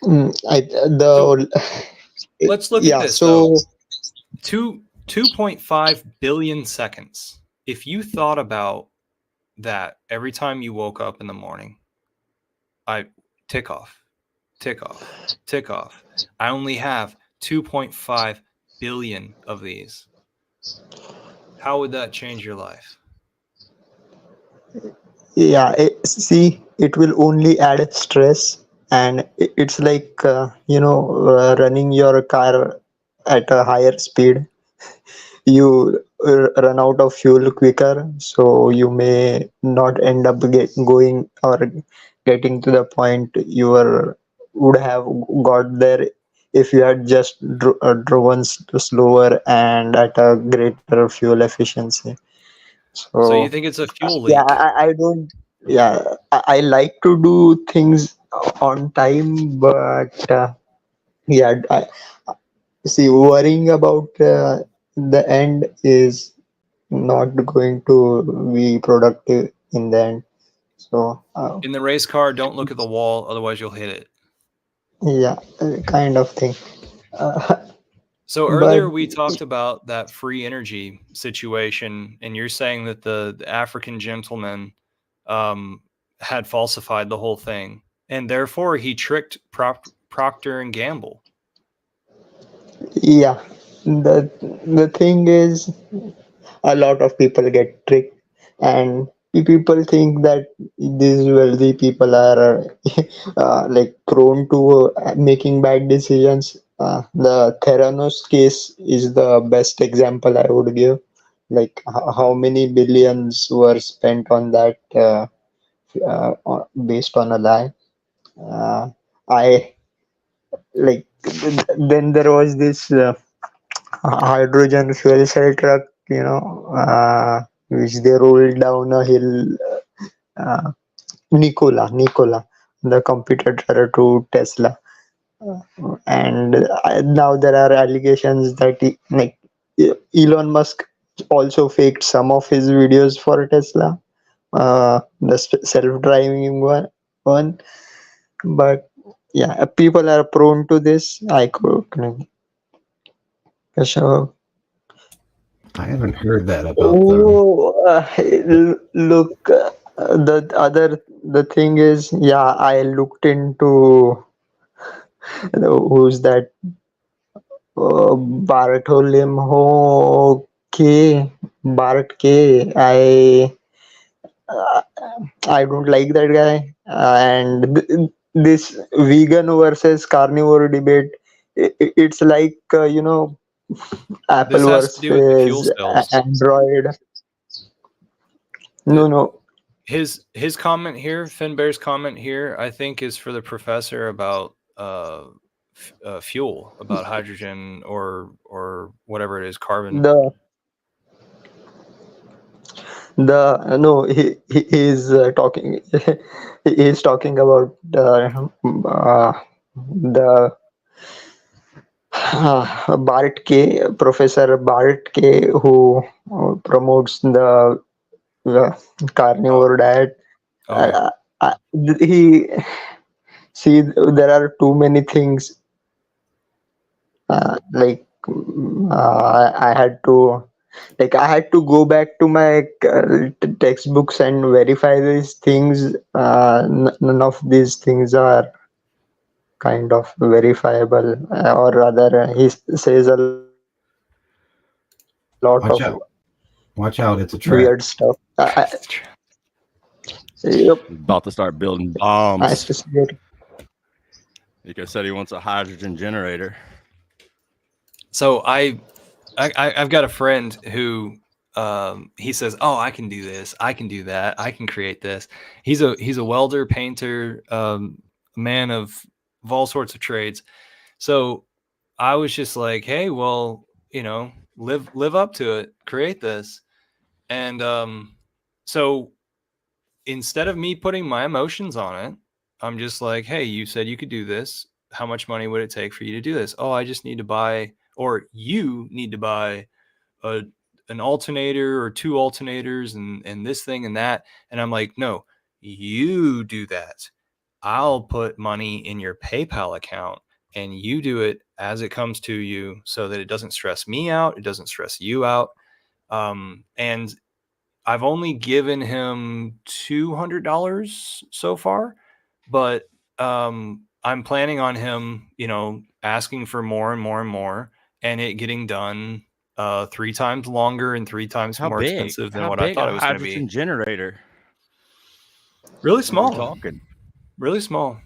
So the let's look at yeah, this though. so 2.5 billion seconds. If you thought about that every time you woke up in the morning, I tick off, tick off, tick off. I only have 2.5 billion of these. How would that change your life? yeah, see, it will only add stress, and it's like running your car at a higher speed. You run out of fuel quicker, so you may not end up going or getting to the point you would have got there if you had just driven slower and at a greater fuel efficiency. So you So think it's a fuel yeah, leak? I don't. Yeah, I like to do things on time, but yeah, see, worrying about the end is not going to be productive in the end. So In the race car, don't look at the wall, otherwise you'll hit it. yeah, kind of thing. Uh, So but earlier we talked about that free energy situation, and you're saying that the African gentleman had falsified the whole thing, and therefore he tricked Procter and Gamble. yeah, the thing is, a lot of people get tricked, and people think that these wealthy people are like prone to making bad decisions. The Theranos case is the best example I would give. Like how many billions were spent on that based on a lie. uh, I like then there was this hydrogen fuel cell truck, which they rolled down a hill. uh, Nikola, the competitor to Tesla. And now there are allegations that Elon Musk also faked some of his videos for Tesla, the self-driving one. But yeah, people are prone to this. I could, so I haven't heard that about the. oh, look, the thing is, yeah, I looked into who's that Bartholomew K. Bart K. Uh, I don't like that guy. And this vegan versus carnivore debate, it's like This Apple has to do with the fuel versus cells. Android. No, The, no. his comment here, Finbear's comment here, I think is for the professor about fuel, about hydrogen or whatever it is, carbon. The no, he is talking. He is talking about the Bart K, Professor Bart K, who promotes the carnivore diet. Okay. Uh, he see there are too many things. I had to go back to my textbooks and verify these things. None of these things are kind of verifiable, or rather, he says a lot of Watch out. Watch out. It's a weird trap. stuff. Yep, About to start building I bombs. associate. Nico said he wants a hydrogen generator. So I've got a friend who he says, "Oh, I can do this. I can do that. I can create this." He's a welder, painter, man of all sorts of trades. So I was just like, "Hey, well, live up to it. Create this." And so instead of me putting my emotions on it, I'm just like, "Hey, you said you could do this. How much money would it take for you to do this?" "Oh, I just need to buy, or you need to buy a an alternator or two alternators and this thing and that." And I'm like, "No, you do that. I'll put money in your PayPal account and you do it as it comes to you so that it doesn't stress me out. It doesn't stress you out." And I've only given him $200 so far, but I'm planning on him, asking for more and more and more, and it getting done 3 times longer and 3 times How more big? expensive than How what I big thought a it was going to be. hydrogen generator? Really What are we small, talking? really small.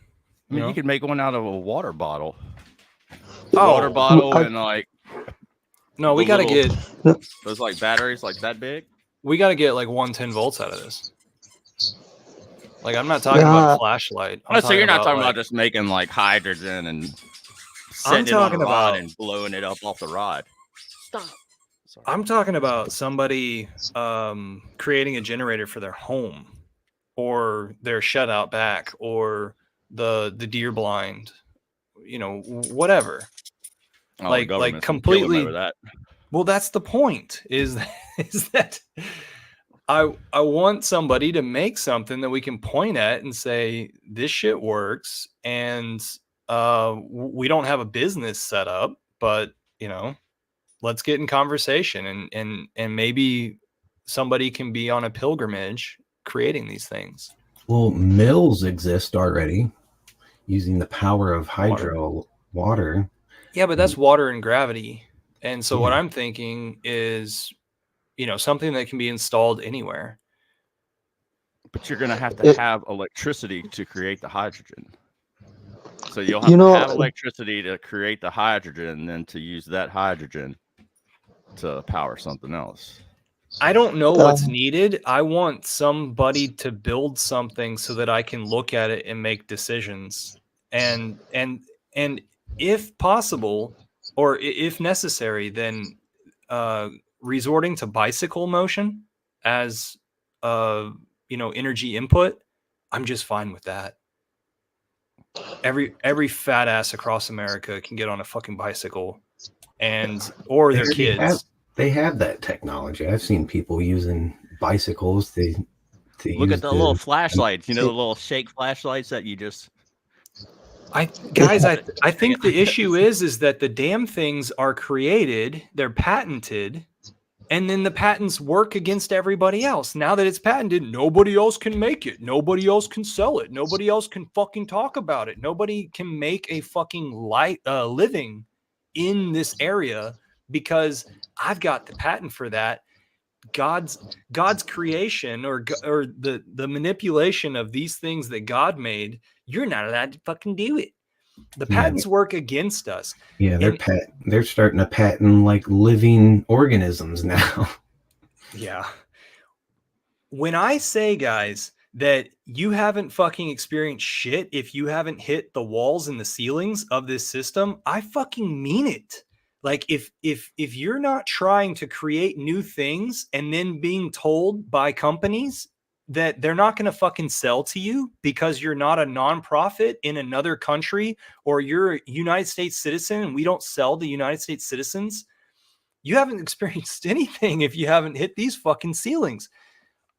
I mean, you could make one out of a water bottle. Oh, Water bottle and like no, we the got to little- get those like batteries like that big. like 110 volts out of this. Like, I'm not talking about a flashlight. I'm So you're not talking like, about just making like hydrogen and I'm setting it on a talking rod about and blowing it up off the rod. Stop. Sorry. I'm talking about somebody creating a generator for their home or their shutout back or the deer blind, whatever. Oh, the like government's gonna kill him completely. over that. Well, that's the point. Is that I want somebody to make something that we can point at and say this shit works, and we don't have a business set up, but let's get in conversation and maybe somebody can be on a pilgrimage creating these things. Well, mills exist already using the power of hydro water. Yeah, but that's water and gravity. And so what Yeah. I'm thinking is, something that can be installed anywhere. But you're gonna have to have electricity to create the hydrogen. So you'll have to have electricity to create the hydrogen, and then to use that hydrogen to power something else. I don't know what's needed. I want somebody to build something so that I can look at it and make decisions. And if possible, or if necessary, then resorting to bicycle motion as energy input. I'm just fine with that. Every fat ass across America can get on a fucking bicycle, or their kids. They have that technology. I've seen people using bicycles to look at the little flashlights. The little shake flashlights that you just. I think the issue is that the damn things are created, they're patented, and then the patents work against everybody else. Now that it's patented, nobody else can make it. Nobody else can sell it. Nobody else can fucking talk about it. Nobody can make a fucking living in this area because I've got the patent for that. God's creation or the manipulation of these things that God made, you're not allowed to fucking do it. The patents work against us. Yeah, they're starting to patent like living organisms now. Yeah. When I say, guys, that you haven't fucking experienced shit if you haven't hit the walls and the ceilings of this system, I fucking mean it. Like if you're not trying to create new things and then being told by companies that they're not going to fucking sell to you because you're not a nonprofit in another country, or you're a United States citizen and we don't sell to United States citizens. You haven't experienced anything if you haven't hit these fucking ceilings.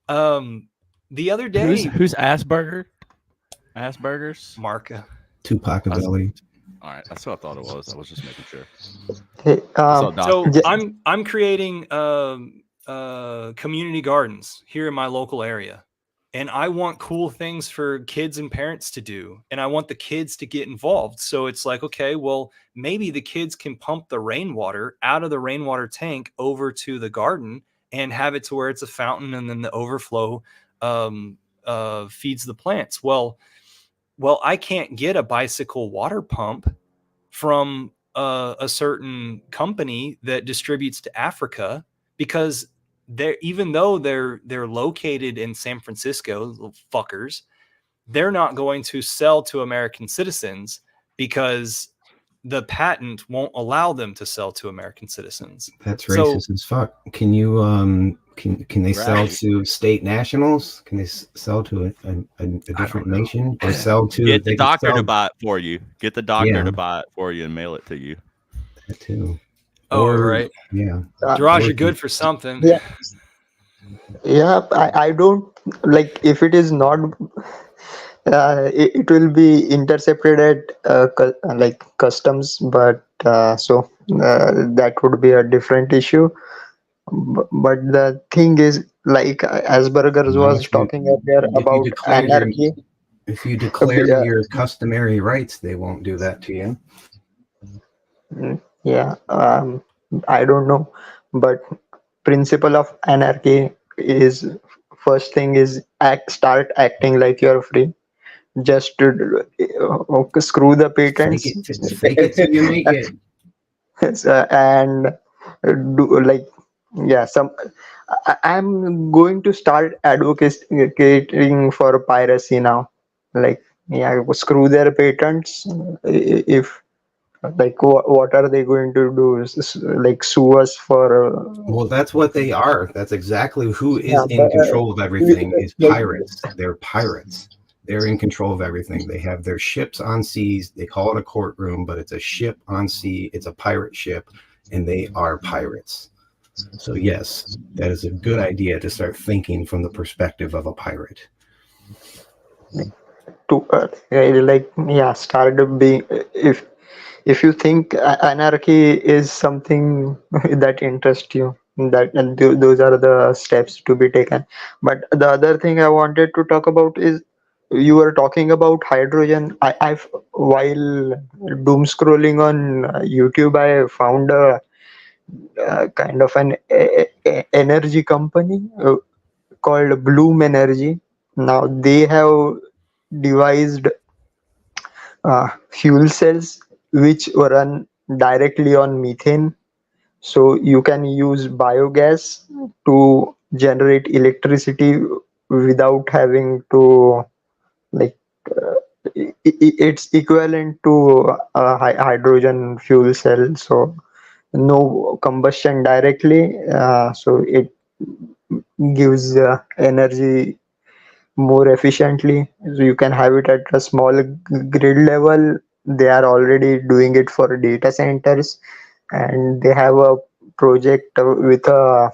The other day, who's Asperger? Asperger's? Marca. Tupac-avelli. All right, that's what I thought it was. I was just making sure. Hey, So yeah, I'm creating community gardens here in my local area, and I want cool things for kids and parents to do, and I want the kids to get involved. So it's like, okay, well, maybe the kids can pump the rainwater out of the rainwater tank over to the garden and have it to where it's a fountain, and then the overflow feeds the plants. Well, I can't get a bicycle water pump from a certain company that distributes to Africa, because even though they're located in San Francisco, little fuckers, they're not going to sell to American citizens because the patent won't allow them to sell to American citizens. That's racist as fuck. Can you can they sell to state nationals? Can they sell to a different nation, or sell to get the doctor to buy it for you? Get the doctor to buy it for you and mail it to you. That too. Oh, right. Yeah. Garage, you're good for something. Yeah, I don't like if it is not. It will be intercepted at like customs, but that would be a different issue. But the thing is, like Asperger's was talking earlier about anarchy. If you declare your customary rights, they won't do that to you. Yeah, I don't know, but principle of anarchy is, first thing is start acting like you're free. Just to screw the patents. Fake it till you make it. And do like, yeah, I'm going to start advocating for piracy now. Like, yeah, screw their patents. If like, what are they going to do? Like, sue us for? Well, that's what they are. That's exactly who is in control of everything. Is pirates. They're pirates. They're in control of everything. They have their ships on seas. They call it a courtroom, but it's a ship on sea. It's a pirate ship, and they are pirates. So yes, that is a good idea to start thinking from the perspective of a pirate. Start being, if you think anarchy is something that interests you, those are the steps to be taken. But the other thing I wanted to talk about is, you were talking about hydrogen. I've while doom scrolling on YouTube, I found a kind of an energy company called Bloom Energy. Now they have devised fuel cells which run directly on methane. So you can use biogas to generate electricity without having to, like, it's equivalent to a hydrogen fuel cell. So no combustion directly. So it gives energy more efficiently. So you can have it at a small grid level. They are already doing it for data centers, and they have a project with a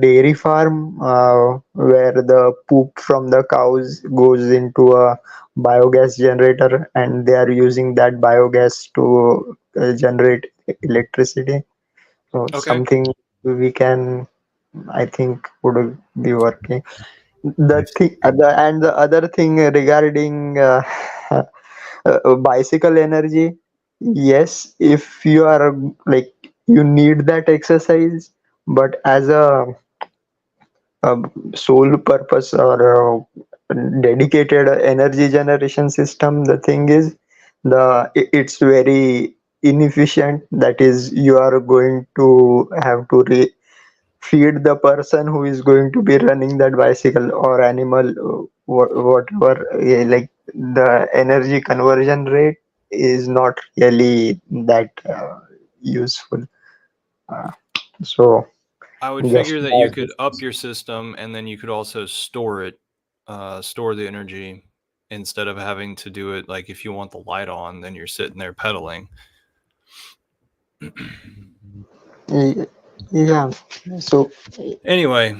dairy farm where the poop from the cows goes into a biogas generator, and they are using that biogas to generate electricity. So something we can, I think, would be working. The other thing regarding bicycle energy, yes, if you are like, you need that exercise, but as a sole purpose or a dedicated energy generation system, the thing is, it's very inefficient. That is, you are going to have to feed the person who is going to be running that bicycle or animal, whatever. Like, the energy conversion rate is not really that useful. So I would Just figure that you pause could this. up your system and then you could also store it, store the energy instead of having to do it like if you want the light on, then you're sitting there pedaling. Y- Yeah. So Anyway,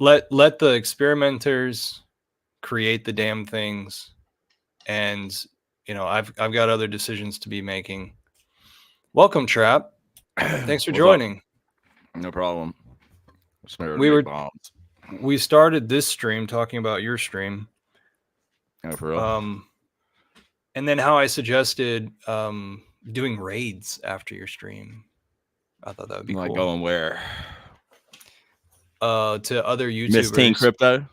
let the experimenters create the damn things, and I've got other decisions to be making. Welcome, Trap. Thanks for What's up? joining. No problem. We were bombs. we started this stream talking about your stream. No, for real. And then how I suggested doing raids after your stream. I thought that would be like cool. going where? To other Miss Teen YouTubers Crypto.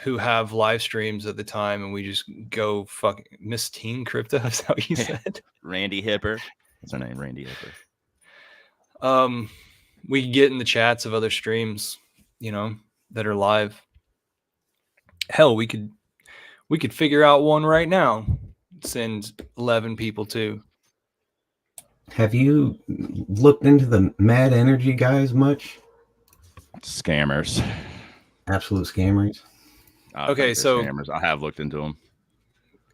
who have live streams at the time, and we just go fucking Miss Teen Crypto. Is that what you said? Randy Hipper. What's her name? Randy Hipper. We could get in the chats of other streams, that are live. Hell, we could figure out one right now. Send 11 people to. Have you looked into the Mad Energy guys much? Scammers. Absolute scammers. Okay, so scammers. I have looked into them.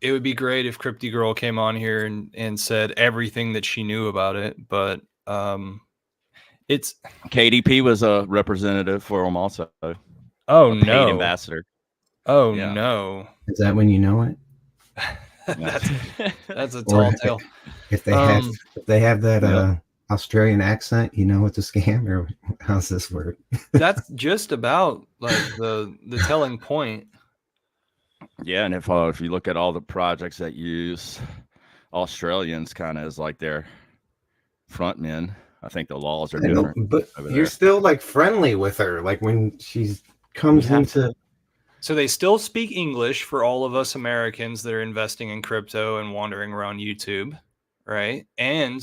It would be great if Crypty Girl came on here and said everything that she knew about it, but it's KDP was a representative for them also. Oh, a paid no. ambassador. Oh, yeah. No. Is that when you know it? That's a tall tale. If they have that Australian accent, you know it's a scam, or how's this work? That's just about like the telling point. Yeah, and if you look at all the projects that use Australians kind of as like their front men, I think the laws are different. But you're still like friendly with her, like when she comes into. So they still speak English for all of us Americans that are investing in crypto and wandering around YouTube, right? And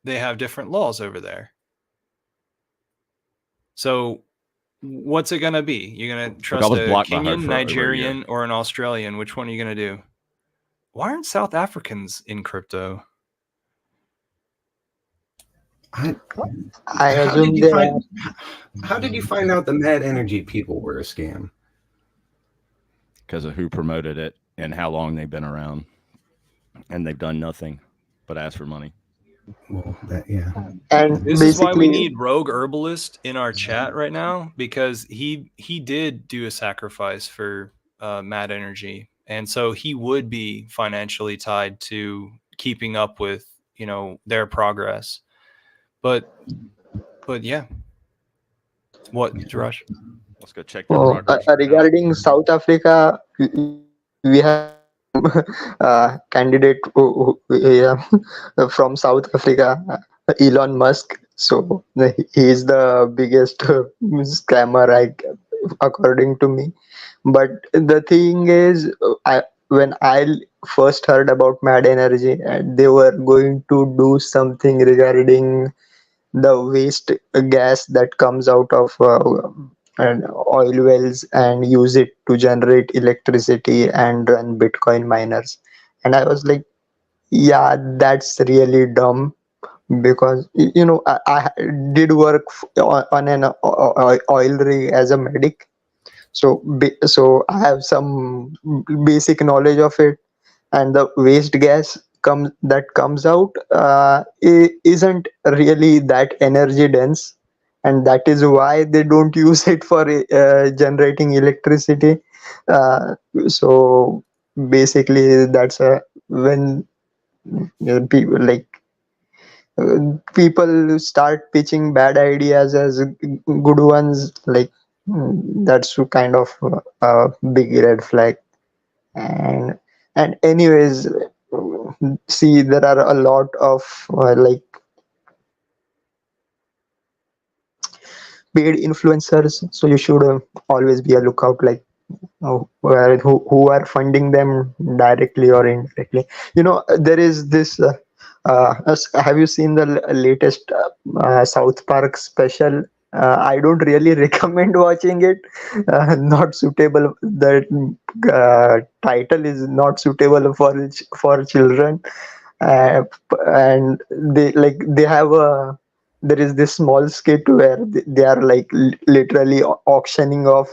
they have different laws over there. So what's it going to be? You're going to trust a Kenyan, Nigerian, or an Australian? Which one are you going to do? Why aren't South Africans in crypto? I assume how did you find out the Mad Energy people were a scam? Because of who promoted it and how long they've been around, and they've done nothing but ask for money. Well, and this is why we need Rogue Herbalist in our chat right now, because he did do a sacrifice for Mad Energy, and so he would be financially tied to keeping up with their progress. But yeah, what, Josh? Let's go check their progress. Regarding South Africa, we have candidate from South Africa, Elon Musk. So he is the biggest scammer, according to me. But the thing is, when I first heard about Mad Energy, and they were going to do something regarding the waste gas that comes out of and oil wells and use it to generate electricity and run Bitcoin miners. And I was like, yeah, that's really dumb, because I did work on an oil rig as a medic, so I have some basic knowledge of it. And the waste gas comes out isn't really that energy dense, and that is why they don't use it for generating electricity. So basically that's when people start pitching bad ideas as good ones, that's kind of a big red flag. And anyways, see, there are a lot of paid influencers, so you should always be a lookout, who are funding them directly or indirectly. There is this have you seen the latest South Park special? I don't really recommend watching it. Not suitable. The title is not suitable for children, and they have a there is this small skit where they are like literally auctioning off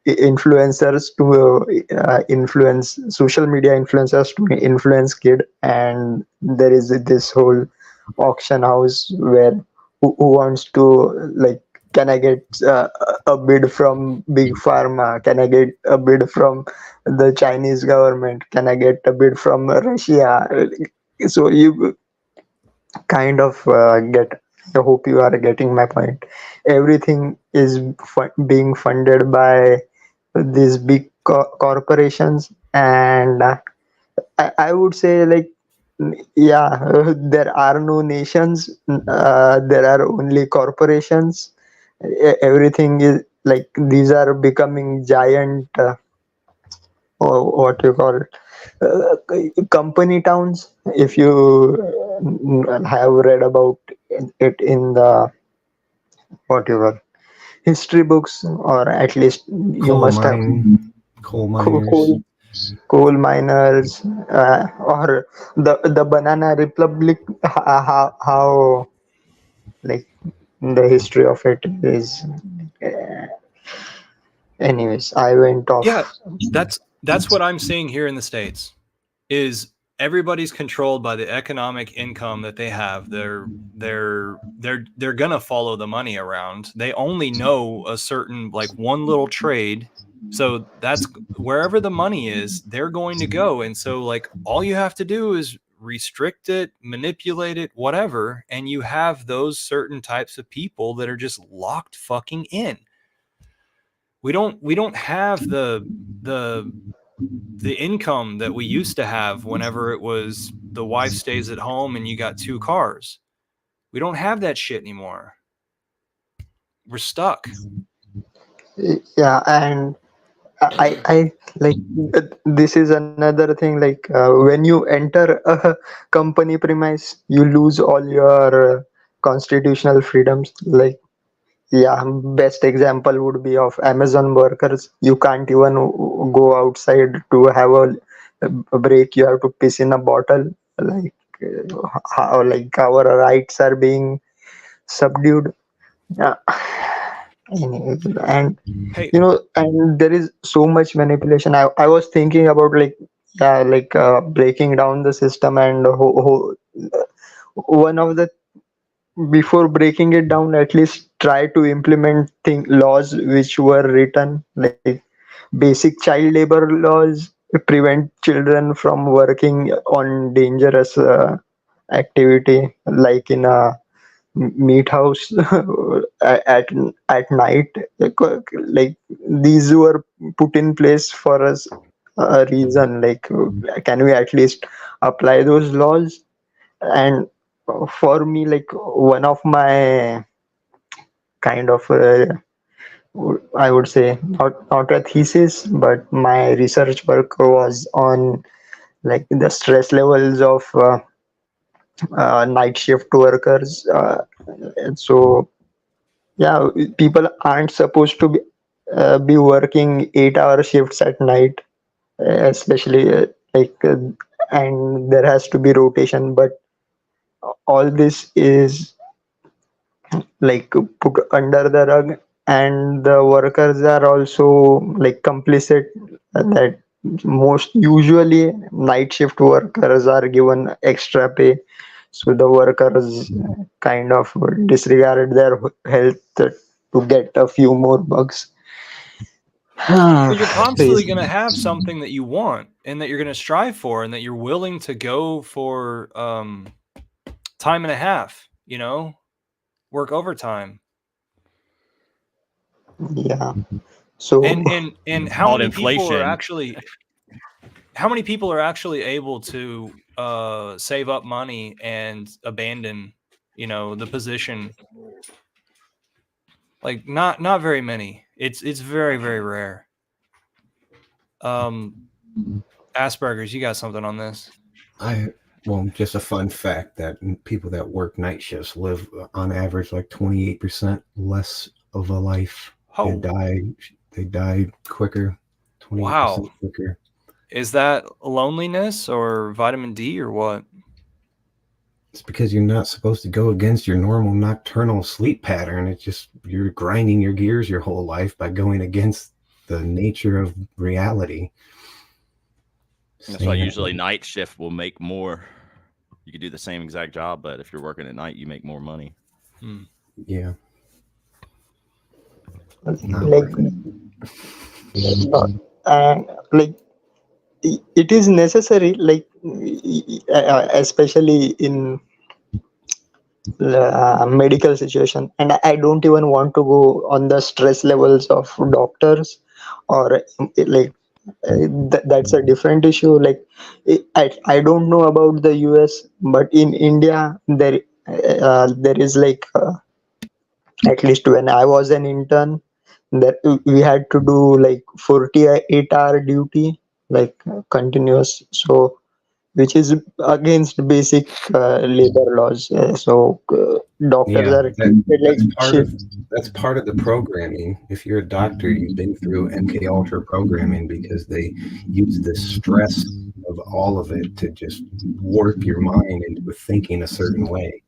influencers to influence social media influencers to influence kid, and there is this whole auction house where who wants to like, can I get a bid from big pharma, can I get a bid from the Chinese government, can I get a bid from Russia. So you kind of get, I hope you are getting my point. Everything is being funded by these big corporations, and I would say like, yeah, there are no nations, there are only corporations. Everything is like, these are becoming giant, or what you call it, company towns. If you have read about it in the, what you call, history books, or at least you Coal must have mine, coal miners. coal miners, or the banana republic. How like the history of it is. uh, Anyways, I went Yeah, off. that's what I'm seeing here in the States. Is everybody's controlled by the economic income that they have. They're gonna follow the money around. They only know a certain, like, one little trade. So that's wherever the money is, they're going to go. And so, like, all you have to do is restrict it, manipulate it, whatever, and you have those certain types of people that are just locked fucking in. We don't have the income that we used to have whenever it was the wife stays at home and you got 2 cars. We don't have that shit anymore. We're stuck. Yeah, and I like, this is another thing, like when you enter a company premise, you lose all your constitutional freedoms. Like, yeah, best example would be of Amazon workers. You can't even go outside to have a break. You have to piss in a bottle. Like, how like our rights are being subdued. Yeah. And Hey, and there is so much manipulation. I was thinking about like, yeah, like breaking down the system, and one of the, before breaking it down, at least try to implement laws which were written, like basic child labor laws, prevent children from working on dangerous activity, like in a meat house at at night. Like, these were put in place for us a reason. Like, can we at least apply those laws? And for me, like, one of my kind of I would say, not a thesis, but my research work was on like the stress levels of night shift workers. And so, yeah, people aren't supposed to be working 8-hour shifts at night, especially like, and there has to be rotation. But all this is like put under the rug, and the workers are also like complicit, that most usually night shift workers are given extra pay, so the workers kind of disregard their health to get a few more bucks. but you're constantly Crazy. going to have something that you want and that you're going to strive for and that you're willing to go for time and a half, work overtime. Yeah. So And how Called many people are inflation. actually able to save up money and abandon, the position? Like, not very many. It's very, very rare. Asperger's, you got something on this? Well, just a fun fact that people that work night shifts live on average like 28% less of a life. Oh, They die quicker, 28% wow. quicker. Is that loneliness or vitamin D or what? It's because you're not supposed to go against your normal nocturnal sleep pattern. It's just you're grinding your gears your whole life by going against the nature of reality. That's why usually night shift will make more. You could do the same exact job, but if you're working at night, you make more money. Yeah. Like, like it is necessary, like especially in medical situation, and I don't even want to go on the stress levels of doctors, or like that's a different issue. Like I don't know about the US, but in India there is like at least when I was an intern, that we had to do like 48-hour duty, like continuous. So which is against basic labor laws. So doctors are treated like shit. That's part of the programming. If you're a doctor, you've been through MK Ultra programming because they use the stress of all of it to just warp your mind into thinking a certain way.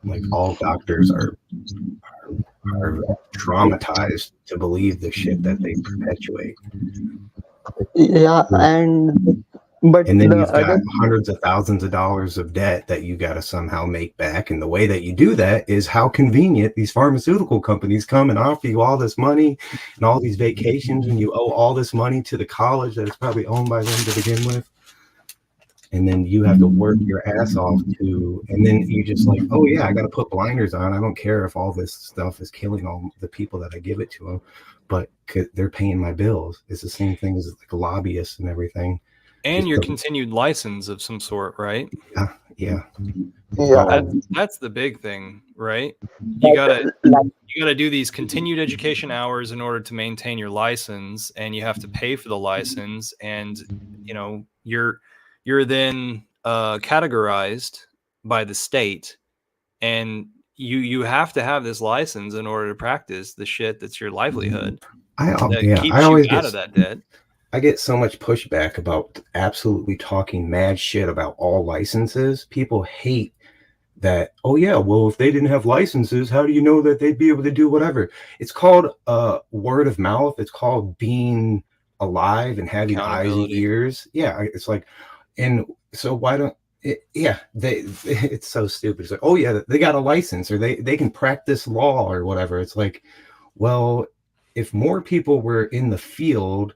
Like all doctors are traumatized to believe the shit that they perpetuate. Yeah, but and then you've got hundreds of thousands of dollars of debt that you got to somehow make back. And the way that you do that is how convenient these pharmaceutical companies come and offer you all this money and all these vacations, and you owe all this money to the college that is probably owned by them to begin with. And then you have to work your ass off and then you just like, oh yeah, I got to put blinders on. I don't care if all this stuff is killing all the people that I give it to them, but they're paying my bills. It's the same thing as like lobbyists and everything. And your continued license of some sort, right? Yeah. That's the big thing, right? You gotta do these continued education hours in order to maintain your license, and you have to pay for the license, and you're then categorized by the state, and you have to have this license in order to practice the shit that's your livelihood. I get so much pushback about absolutely talking mad shit about all licenses. People hate that. Oh yeah, well, if they didn't have licenses, how do you know that they'd be able to do whatever? It's called word of mouth. It's called being alive and having eyes and ears. Yeah, it's like, and so why don't it's so stupid. It's like, oh yeah, they got a license, or they can practice law or whatever. It's like, well, if more people were in the field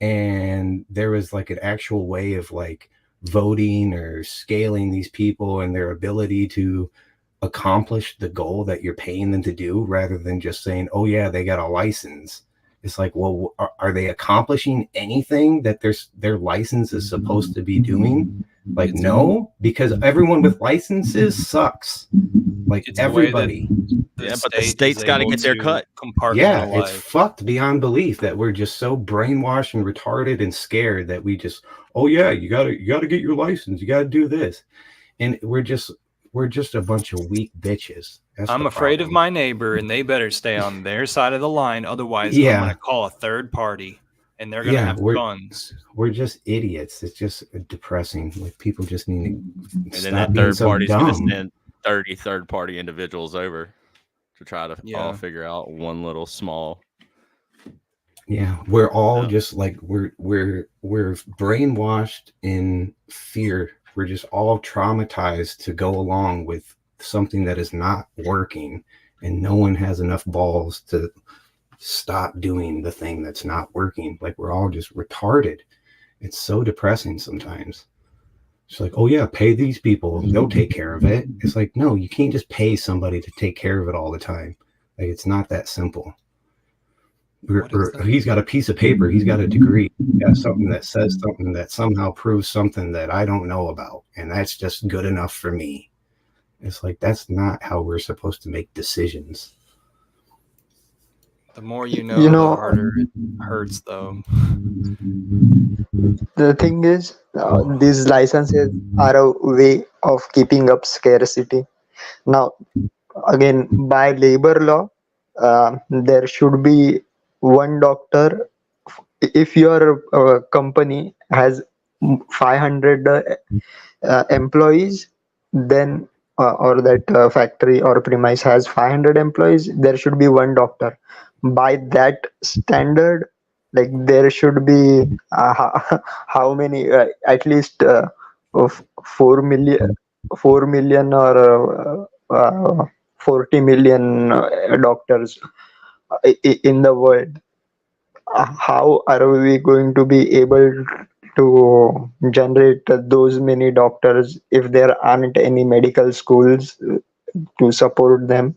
and there was like an actual way of like voting or scaling these people and their ability to accomplish the goal that you're paying them to do, rather than just saying, oh yeah, they got a license. It's like, well, are they accomplishing anything that their license is supposed to be doing? Like, no, because everyone with licenses sucks. Like everybody. But the state's got to get their cut. Yeah, it's fucked beyond belief that we're just so brainwashed and retarded and scared that we just, oh yeah, you gotta get your license, you gotta do this, and we're just a bunch of weak bitches. I'm afraid of my neighbor, and they better stay on their side of the line. Otherwise, I'm going to call a third party, and they're going to have guns. We're just idiots. It's just depressing. Like, people just need to and then that third party's going to send 30 third-party individuals over to try to all figure out one little small. Yeah, we're all just like we're brainwashed in fear. We're just all traumatized to go along with something that is not working, and no one has enough balls to stop doing the thing that's not working. Like, we're all just retarded. It's so depressing sometimes. It's like, oh yeah, pay these people, they'll take care of it. It's like, no, you can't just pay somebody to take care of it all the time. Like, it's not that simple. He's got a piece of paper, he's got a degree, he's got something that says something that somehow proves something that I don't know about, and that's just good enough for me. It's like, that's not how we're supposed to make decisions. The more you know, the harder it hurts, though. The thing is, these licenses are a way of keeping up scarcity. Now, again, by labor law, there should be one doctor. If your company has 500 employees, then or that factory or premise has 500 employees, there should be one doctor. By that standard, like there should be how many at least of 4 million 4 million or 40 million doctors in the world. How are we going to be able to generate those many doctors if there aren't any medical schools to support them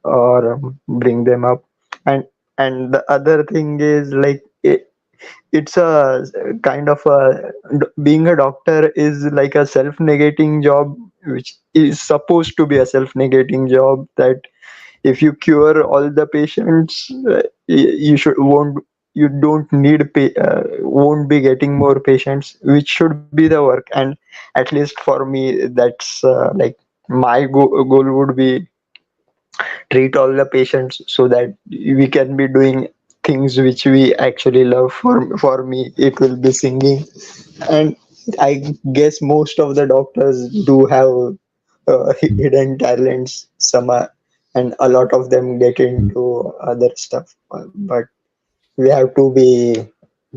or bring them up? And the other thing is like it's a kind of a being a doctor is like a self-negating job, which is supposed to be a self-negating job, that if you cure all the patients, you should won't you don't need won't be getting more patients, which should be the work. And at least for me, that's like my goal would be treat all the patients so that we can be doing things which we actually love. For me, it will be singing. And I guess most of the doctors do have hidden talents, some are, and a lot of them get into other stuff. But we have to be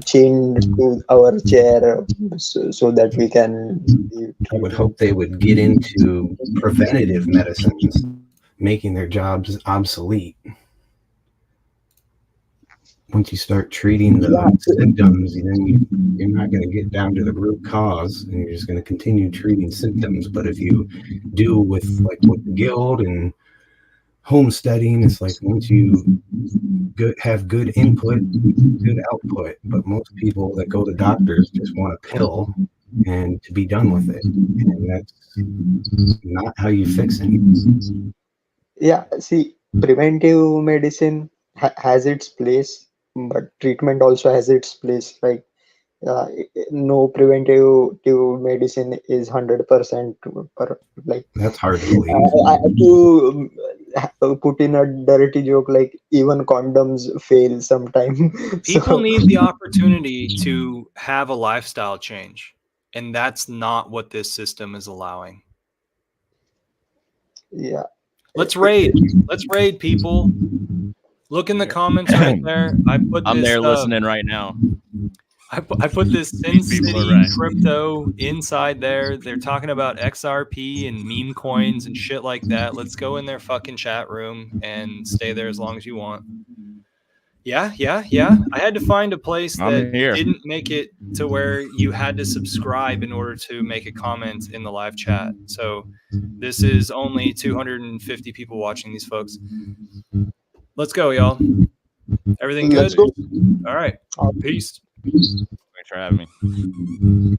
chained to our chair so that we can be I would treated. hope they would get into preventative medicines, making their jobs obsolete. Once you start treating the symptoms, then you're not going to get down to the root cause, and you're just going to continue treating symptoms. But if you do with the guild and homesteading, it's like once you have good input, good output. But most people that go to doctors just want a pill and to be done with it, and that's not how you fix anything. Yeah, see, preventive medicine has its place, but treatment also has its place. Like, no preventive medicine is 100% like. That's hard to believe. To put in a dirty joke, like even condoms fail sometime. People So need the opportunity to have a lifestyle change, and that's not what this system is allowing. yeah, Let's raid people. Look in the comments right there. I'm there listening right now. I put this Sin These people are City right. crypto inside there. They're talking about XRP and meme coins and shit like that. Let's go in their fucking chat room and stay there as long as you want. Yeah. I had to find a place that didn't make it to where you had to subscribe in order to make a comment in the live chat. So this is only 250 people watching these folks. Let's go, y'all. Everything good? let's go. All right. Peace. Thanks for having me.